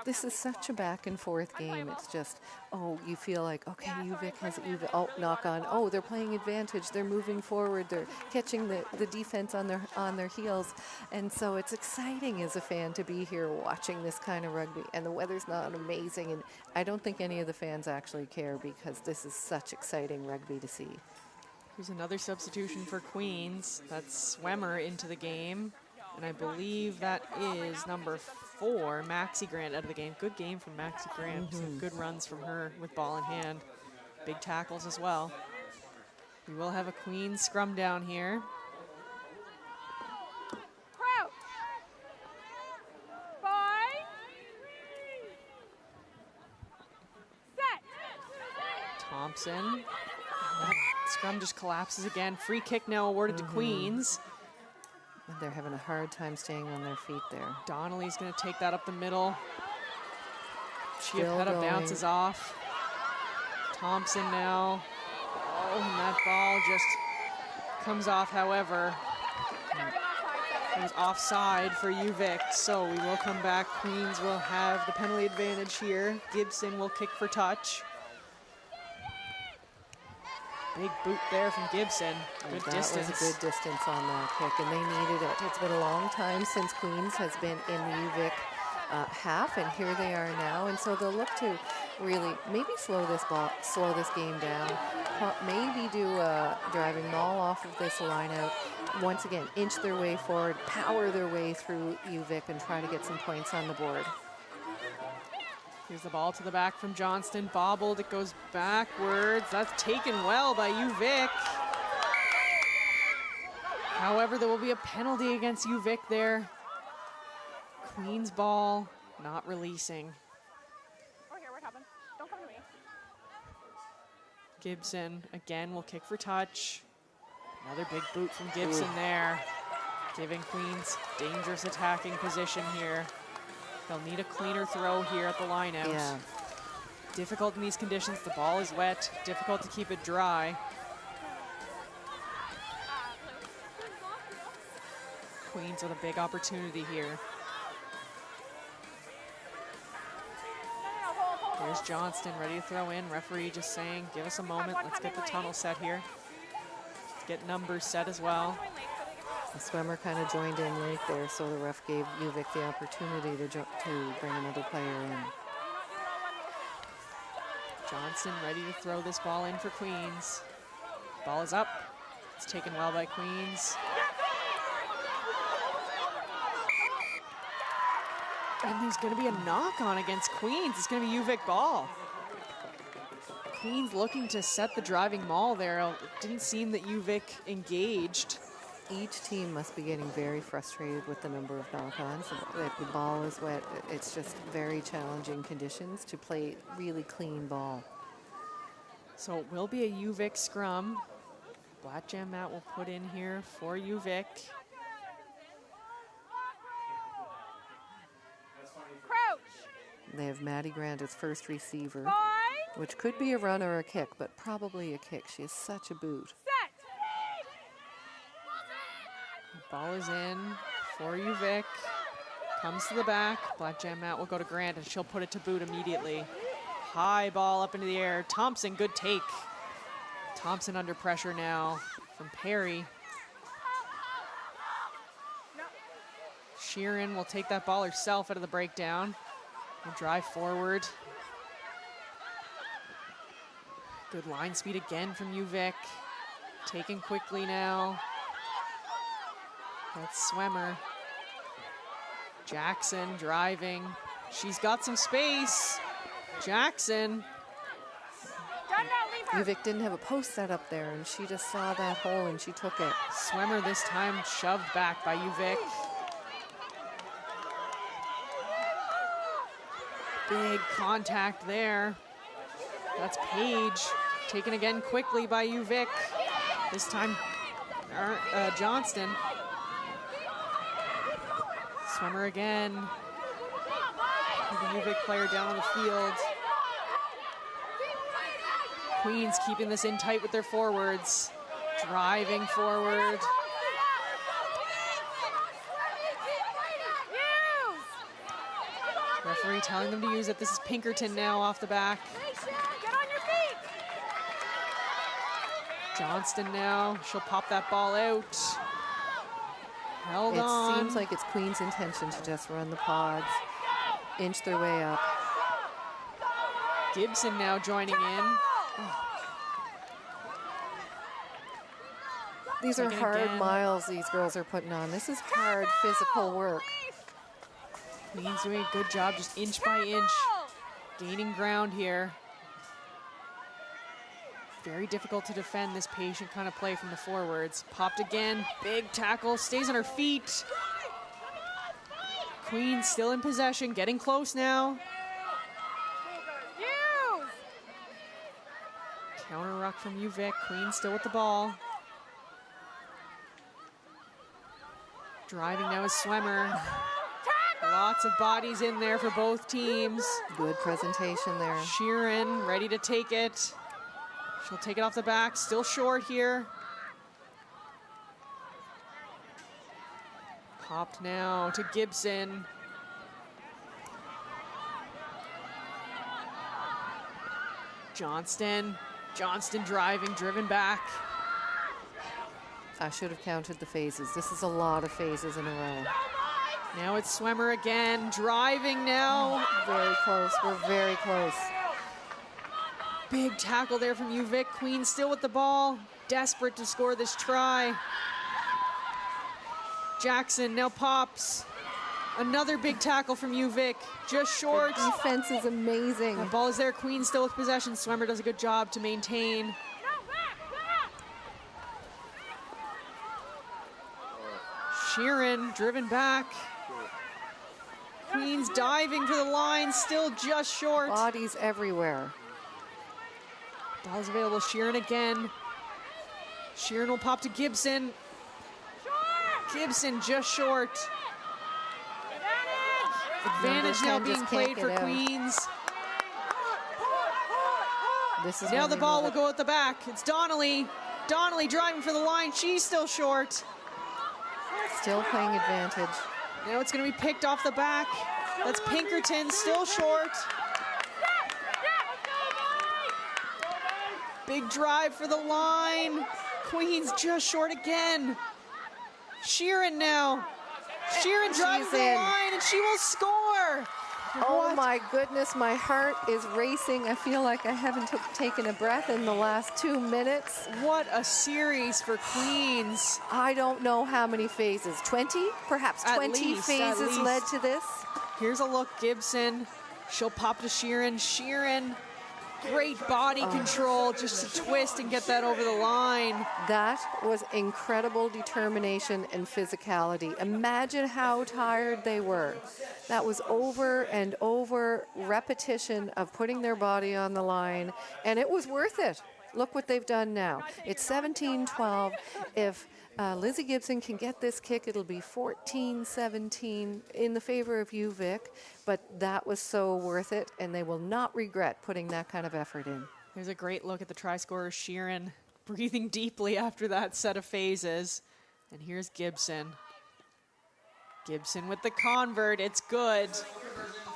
This is such a back and forth game. It's just, oh, you feel like, okay, UVic has UVic. Oh, knock on. Oh, they're playing advantage. They're moving forward. They're catching the defense on their heels. And so it's exciting as a fan to be here watching this kind of rugby. And the weather's not amazing. And I don't think any of the fans actually care because this is such exciting rugby to see. Here's another substitution for Queens. That's Swemmer into the game. And I believe that is number 4, Maxi Grant, out of the game. Good game from Maxi Grant. Some good runs from her with ball in hand. Big tackles as well. We will have a Queens scrum down here. Thompson. That scrum just collapses again. Free kick now awarded to Queens. They're having a hard time staying on their feet there. Donnelly's going to take that up the middle. Chiapetta bounces off. Thompson now. Oh, and that ball just comes off, however. It was offside for UVic, so we will come back. Queens will have the penalty advantage here. Gibson will kick for touch. Big boot there from Gibson. Good distance. That was a good distance on that kick, and they needed it. It's been a long time since Queens has been in the UVic half, and here they are now. And so they'll look to really maybe slow this game down, maybe do a driving maul off of this line out. Once again, inch their way forward, power their way through UVic, and try to get some points on the board. Here's the ball to the back from Johnston. Bobbled, it goes backwards. That's taken well by UVic. However, there will be a penalty against UVic there. Queen's ball, not releasing. Over here, what happened? Don't come to me. Gibson, again, will kick for touch. Another big boot from Gibson there. Giving Queens dangerous attacking position here. They'll need a cleaner throw here at the line out. Yeah. Difficult in these conditions. The ball is wet. Difficult to keep it dry. Queens with a big opportunity here. Here's Johnston ready to throw in. Referee just saying, give us a moment. Let's get the tunnel set here. Let's get numbers set as well. The swimmer kind of joined in late there, so the ref gave UVic the opportunity to bring another player in. Johnston ready to throw this ball in for Queens. Ball is up. It's taken well by Queens. And there's going to be a knock on against Queens. It's going to be UVic ball. Queens looking to set the driving maul there. It didn't seem that UVic engaged. Each team must be getting very frustrated with the number of knock-ons. The ball is wet. It's just very challenging conditions to play really clean ball. So it will be a UVic scrum. Black Jam Matt will put in here for UVic. They have Maddie Grant as first receiver, which could be a run or a kick, but probably a kick. She is such a boot. Ball is in for UVic. Comes to the back. Black Jam Matt will go to Grant, and she'll put it to boot immediately. High ball up into the air. Thompson, good take. Thompson under pressure now from Perry. Sheeran will take that ball herself out of the breakdown. Will drive forward. Good line speed again from UVic. Taken quickly now. That's Swemmer. Jackson driving. She's got some space. Jackson. UVic didn't have a post set up there, and she just saw that hole and she took it. Swemmer this time shoved back by UVic. Big contact there. That's Page. Taken again quickly by UVic. This time, Johnston. Swemmer again. The UVic player down on the field. Queens keeping this in tight with their forwards. Driving forward. Referee telling them to use it. This is Pinkerton now off the back. Johnston now. She'll pop that ball out. Held on. It seems like it's Queen's intention to just run the pods, inch their way up. Gibson now joining in. These are hard miles these girls are putting on. This is hard physical work. Queen's doing a good job, just inch by inch, gaining ground here. Very difficult to defend this patient kind of play from the forwards. Popped again, big tackle, stays on her feet. Queen still in possession, getting close now. Counter ruck from UVic, Queen still with the ball. Driving now is Swemmer. Lots of bodies in there for both teams. Good presentation there. Sheeran ready to take it. She'll take it off the back, still short here. Popped now to Gibson. Johnston driving, driven back. I should have counted the phases. This is a lot of phases in a row. Now it's Swemmer again, driving now. Very close, we're very close. Big tackle there from UVic. Queen still with the ball, desperate to score this try. Jackson now pops. Another big tackle from UVic, just short. The defense is amazing. The ball is there, Queen still with possession. Swemmer does a good job to maintain. Sheeran driven back. Queen's diving for the line, still just short. Bodies everywhere. Ball's available, Sheeran again. Sheeran will pop to Gibson. Gibson just short. Advantage now being played for Queens. Now the ball will go at the back. It's Donnelly. Donnelly driving for the line. She's still short. Still playing advantage. Now it's going to be picked off the back. That's Pinkerton, still short. Big drive for the line. Queens just short again. Sheeran now. Sheeran driving for the line, and she will score. Oh my goodness, my heart is racing. I feel like I haven't taken a breath in the last 2 minutes. What a series for Queens. I don't know how many phases. 20? Perhaps 20 phases led to this. Here's a look, Gibson. She'll pop to Sheeran. Sheeran, great body control just to twist and get that over the line. That was incredible determination and physicality. Imagine how tired they were. That was over and over repetition of putting their body on the line, and it was worth it. Look what they've done now. It's 17-12. If Lizzie Gibson can get this kick, it'll be 14-17 in the favor of you, Vic. But that was so worth it, and they will not regret putting that kind of effort in. There's a great look at the try scorer, Sheeran, breathing deeply after that set of phases. And here's Gibson. Gibson with the convert. It's good.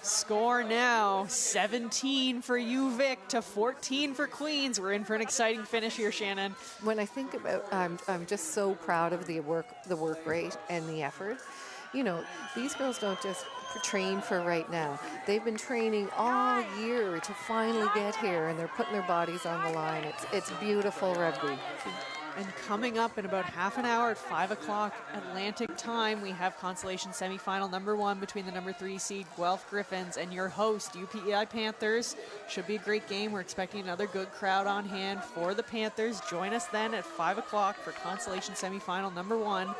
Score now, 17 for UVic to 14 for Queens. We're in for an exciting finish here, Shannon. When I think about, I'm just so proud of the work rate and the effort. You know, these girls don't just train for right now. They've been training all year to finally get here, and they're putting their bodies on the line. It's beautiful rugby. And coming up in about half an hour at 5 o'clock Atlantic time, we have consolation semifinal number 1 between the number 3 seed Guelph Griffins and your host UPEI Panthers. Should be a great game. We're expecting another good crowd on hand for the Panthers. Join us then at 5 o'clock for consolation semifinal number 1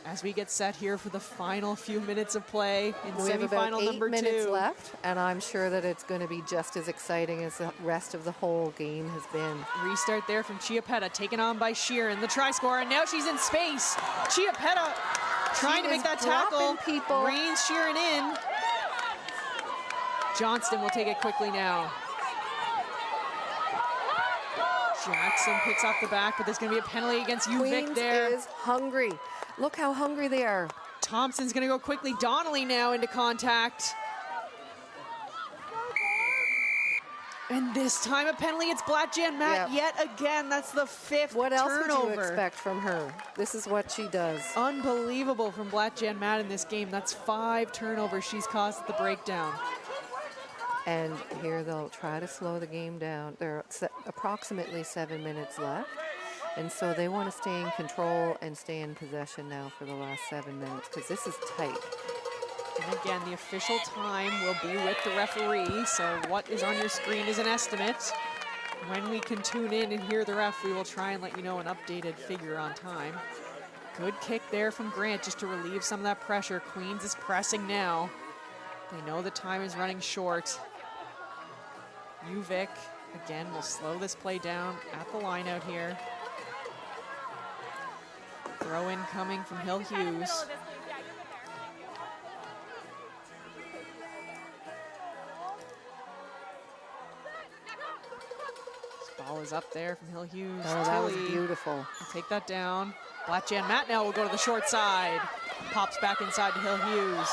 as we get set here for the final few minutes of play in we have about semifinal number 2. 8 minutes left, and I'm sure that it's going to be just as exciting as the rest of the whole game has been. Restart there from Chiappetta, taken on by Sheeran, the try scorer, and now she's in space. Chiappetta trying to make that tackle. People. Reins Sheeran in. Johnston will take it quickly now. Jackson picks off the back, but there's going to be a penalty against UVic there. Queens is hungry. Look how hungry they are. Thompson's going to go quickly. Donnelly now into contact. And this time a penalty. It's Blackjan Matt yet again. That's the 5th What else turnover. would you expect from her? This is what she does. Unbelievable from Blackjan Matt in this game. That's 5 turnovers she's caused at the breakdown. And here they'll try to slow the game down. There are approximately 7 minutes left. And so they want to stay in control and stay in possession now for the last 7 minutes because this is tight. And again, the official time will be with the referee. So what is on your screen is an estimate. When we can tune in and hear the ref, we will try and let you know an updated figure on time. Good kick there from Grant just to relieve some of that pressure. Queens is pressing now. They know the time is running short. UVic, again, will slow this play down at the line out here. Throw in coming from Hill Hughes. This ball is up there from Hill Hughes. Oh, that was beautiful. We'll take that down. Blackjan Matt now will go to the short side. Pops back inside to Hill Hughes.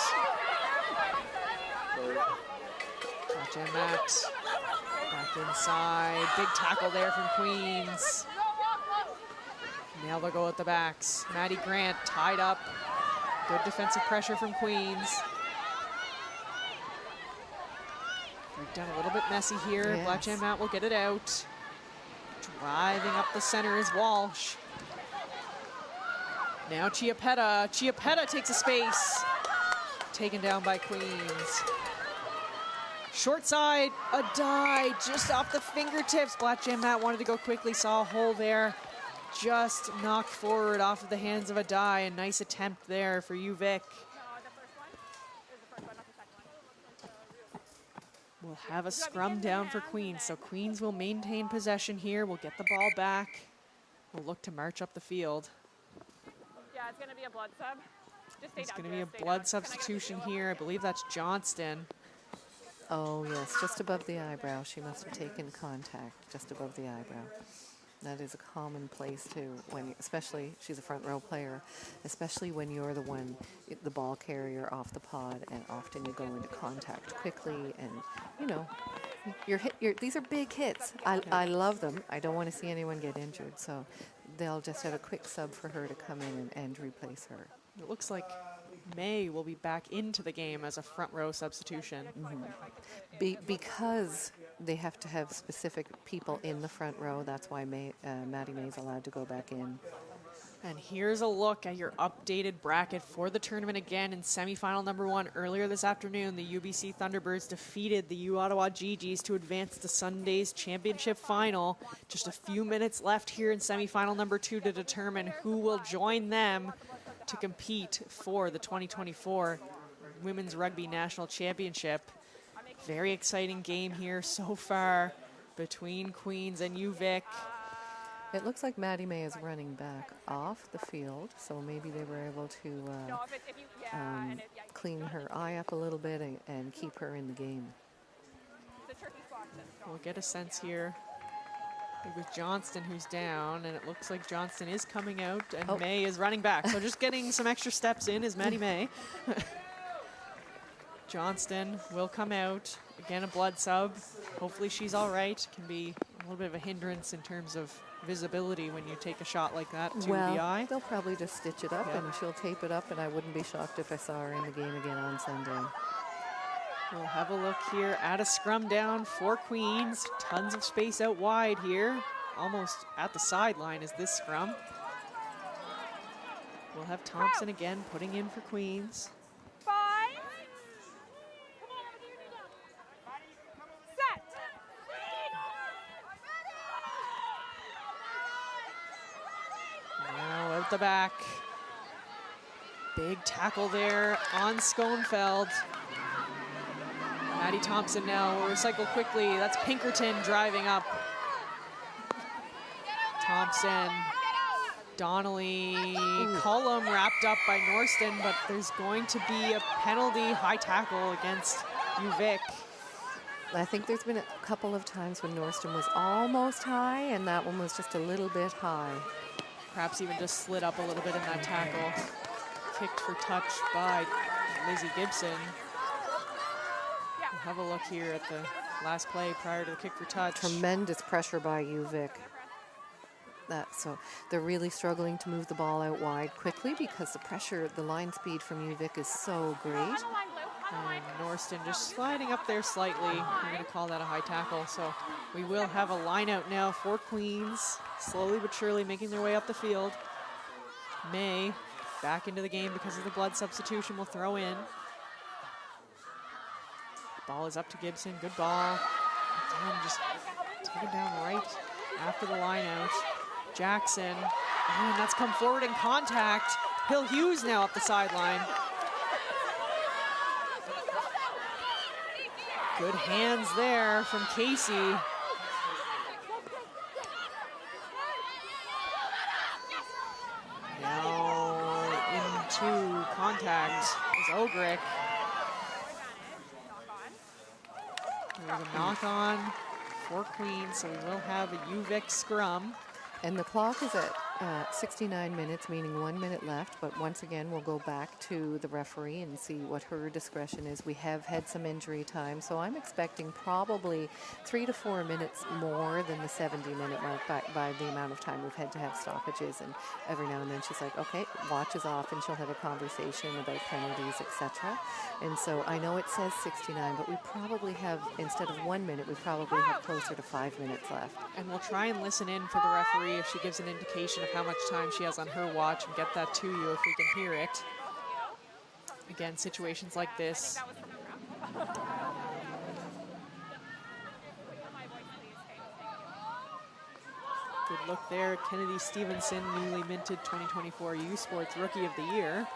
Blackjan Matt back inside. Big tackle there from Queens. Now they'll go at the backs. Maddie Grant tied up. Good defensive pressure from Queens. They've done a little bit messy here. Yes. Blackjan Matt will get it out. Driving up the center is Walsh. Now Chiappetta. Chiappetta takes a space. Taken down by Queens. Short side, a die just off the fingertips. Blackjan Matt wanted to go quickly, saw a hole there. Just knocked forward off of the hands of a die. A nice attempt there for UVic. We'll have a scrum down for Queens. So Queens will maintain possession here. We'll get the ball back. We'll look to march up the field. Yeah, it's going to be a blood sub. Just stay It's down. going to be a blood substitution here. I believe that's Johnston. Oh, yes, just above the eyebrow. She must have taken contact just above the eyebrow. That is a common place too, when, especially, she's a front row player, especially when you're the one, the ball carrier off the pod, and often you go into contact quickly, and you know, these are big hits. I love them. I don't want to see anyone get injured, so they'll just have a quick sub for her to come in and replace her. It looks like May will be back into the game as a front row substitution. Because they have to have specific people in the front row, that's why Maddie May's allowed to go back in. And here's a look at your updated bracket for the tournament again in semifinal number 1. Earlier this afternoon, the UBC Thunderbirds defeated the U Ottawa GGs to advance to Sunday's championship final. Just a few minutes left here in semifinal number 2 to determine who will join them to compete for the 2024 Women's Rugby National Championship. Very exciting game here so far between Queens and UVic. It looks like Maddie May is running back off the field, so maybe they were able to clean her eye up a little bit and keep her in the game. We'll get a sense here. It was Johnston who's down, and it looks like Johnston is coming out, and May is running back. So just getting some extra steps in is Maddie May. Johnston will come out. Again, a blood sub. Hopefully she's all right. Can be a little bit of a hindrance in terms of visibility when you take a shot like that to the eye. They'll probably just stitch it up and she'll tape it up, and I wouldn't be shocked if I saw her in the game again on Sunday. We'll have a look here at a scrum down for Queens. Tons of space out wide here. Almost at the sideline is this scrum. We'll have Thompson again putting in for Queens. Now out the back. Big tackle there on Schoenfeld. Maddie Thompson now will recycle quickly. That's Pinkerton driving up. Thompson, Donnelly, Cullum wrapped up by Norston, but there's going to be a penalty, high tackle against UVic. I think there's been a couple of times when Norston was almost high, and that one was just a little bit high. Perhaps even just slid up a little bit in that tackle. Kicked for touch by Lizzie Gibson. We'll have a look here at the last play prior to the kick for touch. Tremendous pressure by UVic. So they're really struggling to move the ball out wide quickly because the pressure, the line speed from UVic is so great. And Norston just sliding up there slightly. I'm going to call that a high tackle. So we will have a line out now for Queens. Slowly but surely making their way up the field. May back into the game because of the blood substitution. Will throw in. Ball is up to Gibson. Good ball. Again, just taken down right after the line out. Jackson. And that's come forward in contact. Hill Hughes now up the sideline. Good hands there from Casey. Now into contact is Ogrick. There's a knock on for Queens, so we will have a UVic scrum. And the clock is at 69 minutes, meaning 1 minute left. But once again, we'll go back to the referee and see what her discretion is. We have had some injury time, so I'm expecting probably 3 to 4 minutes more than the 70-minute mark by the amount of time we've had to have stoppages. And every now and then she's like, okay, watch is off, and she'll have a conversation about penalties, etc. And so I know it says 69, but we probably have, instead of 1 minute, we probably have closer to 5 minutes left. And we'll try and listen in for the referee if she gives an indication of how much time she has on her watch and get that to you if we can hear it. Again, situations like this. Good look there. Kennedy Stevenson, newly minted 2024 U Sports Rookie of the Year.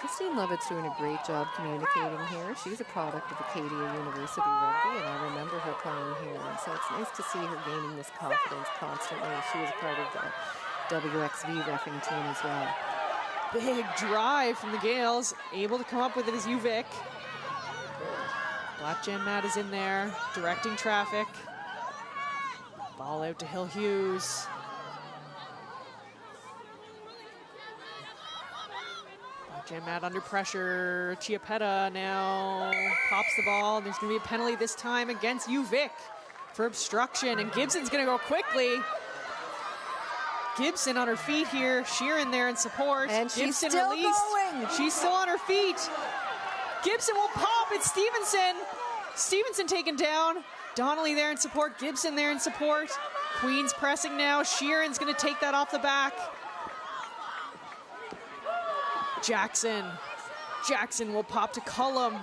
Christine Lovett's doing a great job communicating here. She's a product of Acadia University Rugby, and I remember her playing here. And so it's nice to see her gaining this confidence constantly. She was a part of the WXV reffing team as well. Big drive from the Gales. Able to come up with it is UVic. Black Jen Matt is in there, directing traffic. Ball out to Hill Hughes. Jen Matt under pressure. Chiapetta now pops the ball. There's going to be a penalty this time against UVic for obstruction, and Gibson's going to go quickly. Gibson on her feet here. Sheeran there in support. And she's Gibson still released. going. She's still on her feet. Gibson will pop. It's Stevenson. Stevenson taken down. Donnelly there in support. Gibson there in support. Queen's pressing now. Sheeran's going to take that off the back. Jackson. Jackson will pop to Cullum.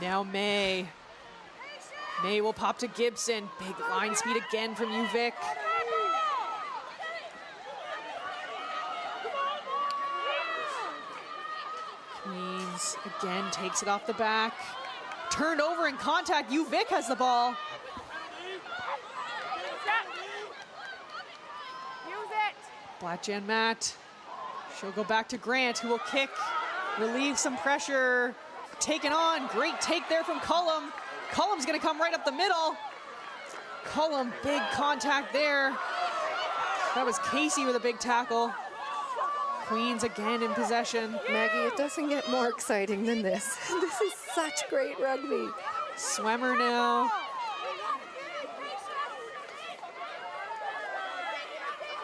Now May. May will pop to Gibson. Big line speed again from UVic. Queens again takes it off the back. Turned over in contact. UVic has the ball. Blackjan Matt. She'll go back to Grant, who will kick, relieve some pressure. Taken on. Great take there from Cullum. Cullum's going to come right up the middle. Cullum, big contact there. That was Casey with a big tackle. Queens again in possession. Maggie, it doesn't get more exciting than this. This is such great rugby. Swemmer now.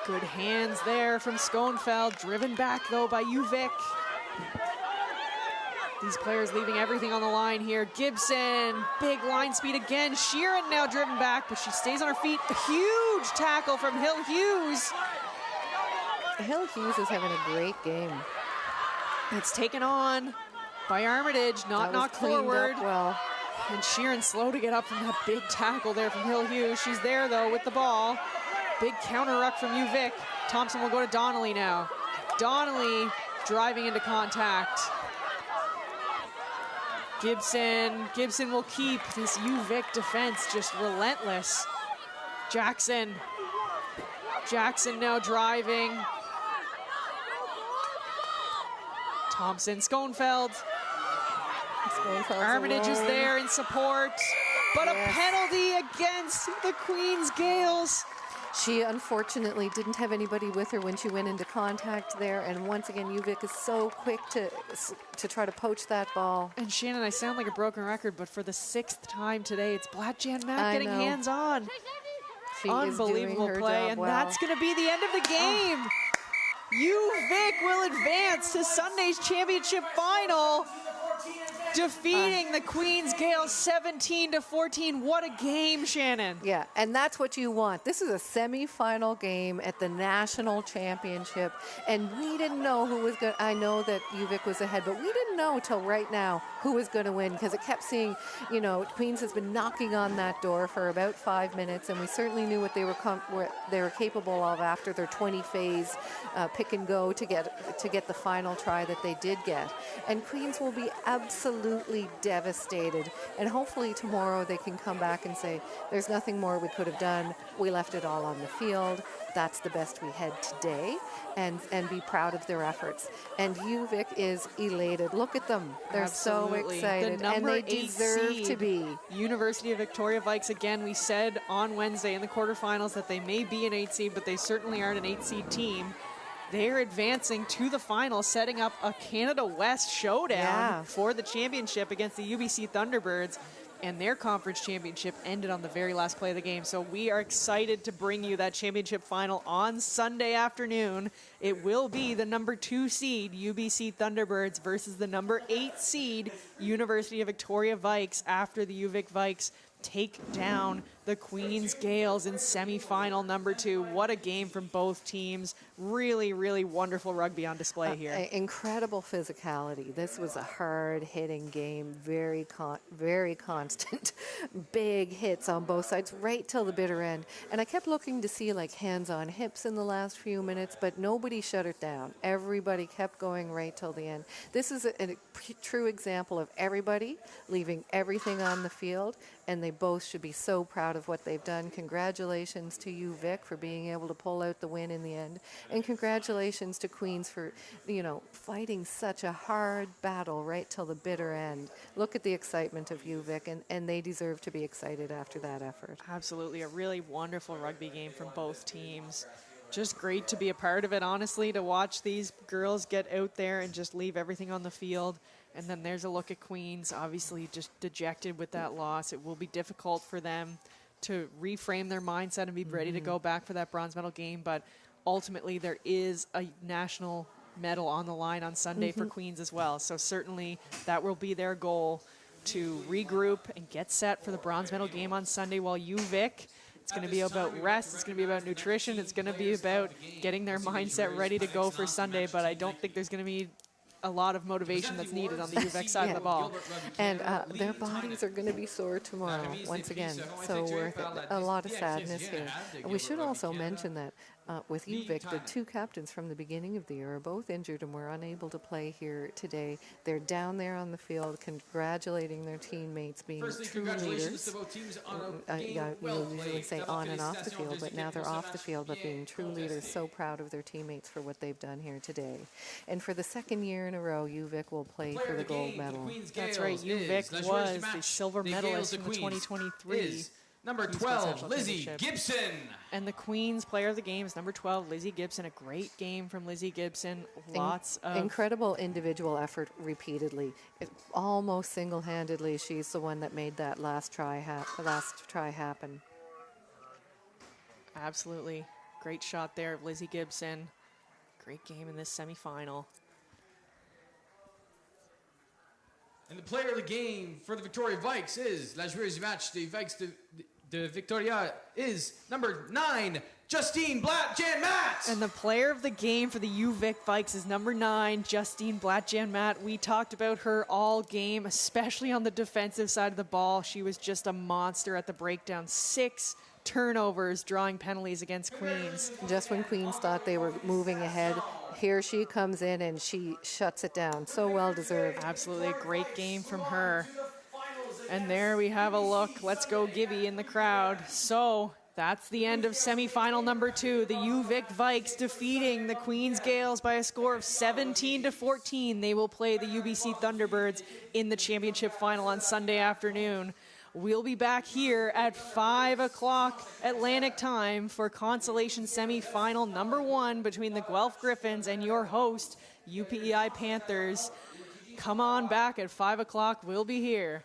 Good hands there from Schoenfeld. Driven back, though, by UVic. These players leaving everything on the line here. Gibson, big line speed again. Sheeran now driven back, but she stays on her feet. A huge tackle from Hill Hughes. Hill Hughes is having a great game. It's taken on by Armitage, not knocked forward. Well. And Sheeran slow to get up from that big tackle there from Hill Hughes. She's there, though, with the ball. Big counter ruck from UVic. Thompson will go to Donnelly now. Donnelly driving into contact. Gibson will keep this UVic defense just relentless. Jackson now driving. Thompson, Schoenfeld. Armitage is there in support, but a penalty against the Queen's Gales. She unfortunately didn't have anybody with her when she went into contact there, and once again UVic is so quick to try to poach that ball. And Shannon, I sound like a broken record, but for the 6th time today, it's Blackjan Matt getting hands on. Unbelievable play, and that's going to be the end of the game. UVic will advance to Sunday's championship final, defeating the Queen's Gales 17-14. What a game, Shannon. Yeah, and that's what you want. This is a semi-final game at the national championship, and we didn't know who was going to, I know that UVic was ahead, but we didn't know till right now who was going to win, because it kept seeing, you know, Queens has been knocking on that door for about 5 minutes, and we certainly knew what they were capable of after their 20-phase pick and go to get the final try that they did get. And Queens will be absolutely devastated, and hopefully tomorrow they can come back and say there's nothing more we could have done. We left it all on the field. That's the best we had today, and be proud of their efforts. And UVic is elated. Look at them. They're so excited, and they deserve to be. University of Victoria Vikes, again, we said on Wednesday in the quarterfinals that they may be an 8 seed, but they certainly aren't an 8 seed team. They're advancing to the final, setting up a Canada West showdown for the championship against the UBC Thunderbirds. And their conference championship ended on the very last play of the game. So we are excited to bring you that championship final on Sunday afternoon. It will be the number 2 seed UBC Thunderbirds versus the number 8 seed University of Victoria Vikes after the UVic Vikes take down the Queen's Gales in semifinal number 2. What a game from both teams. Really, really wonderful rugby on display here. Incredible physicality. This was a hard-hitting game, very constant, big hits on both sides right till the bitter end. And I kept looking to see like hands on hips in the last few minutes, but nobody shut it down. Everybody kept going right till the end. This is a true example of everybody leaving everything on the field, and they both should be so proud of what they've done. Congratulations to you, Vic, for being able to pull out the win in the end. And congratulations to Queens for, you know, fighting such a hard battle right till the bitter end. Look at the excitement of you, Vic, and they deserve to be excited after that effort. Absolutely. A really wonderful rugby game from both teams. Just great to be a part of it, honestly, to watch these girls get out there and just leave everything on the field. And then there's a look at Queens, obviously just dejected with that loss. It will be difficult for them to reframe their mindset and be ready to go back for that bronze medal game. But ultimately, there is a national medal on the line on Sunday for Queens as well. So certainly that will be their goal, to regroup and get set for the bronze medal game on Sunday, while UVic, it's going to be about rest, it's going to be about nutrition, it's going to be about getting their mindset ready to go for Sunday. But I don't think there's going to be a lot of motivation that's needed on the UVic side of the ball. And their bodies are going to be sore tomorrow, once again. So worth it. A lot of sadness here. And we should also mention that with UVic, the two captains from the beginning of the year are both injured and were unable to play here today. They're down there on the field congratulating their teammates, being true leaders. We'll usually say on and off the field, but now they're off the field, but being true leaders, so proud of their teammates for what they've done here today. And for the second year in a row, UVic will play for the gold medal. That's right, UVic was the silver medalist in the 2023 number 12, Lizzie Gibson. And the Queens player of the game is number 12, Lizzie Gibson. A great game from Lizzie Gibson. Lots of incredible individual effort repeatedly. Almost single-handedly, she's the one that made that last try happen. Absolutely. Great shot there of Lizzie Gibson. Great game in this semifinal. And the player of the game for the Victoria Vikes is, la joueuse du match des Vikes de Victoria is number 9, Justine Blatt-Jan-Matt. And the player of the game for the UVic Vikes is number 9, Justine Blatt-Jan-Matt. We talked about her all game, especially on the defensive side of the ball. She was just a monster at the breakdown. 6 turnovers, drawing penalties against Queens. Just when Queens thought they were moving ahead, here she comes in and she shuts it down. So well deserved. Absolutely a great game from her. And there we have a look. Let's go Gibby in the crowd. So that's the end of semifinal number 2. The UVic Vikes defeating the Queens Gales by a score of 17-14. They will play the UBC Thunderbirds in the championship final on Sunday afternoon. We'll be back here at 5 o'clock Atlantic time for consolation semifinal number 1 between the Guelph Griffins and your host, UPEI Panthers. Come on back at 5 o'clock. We'll be here.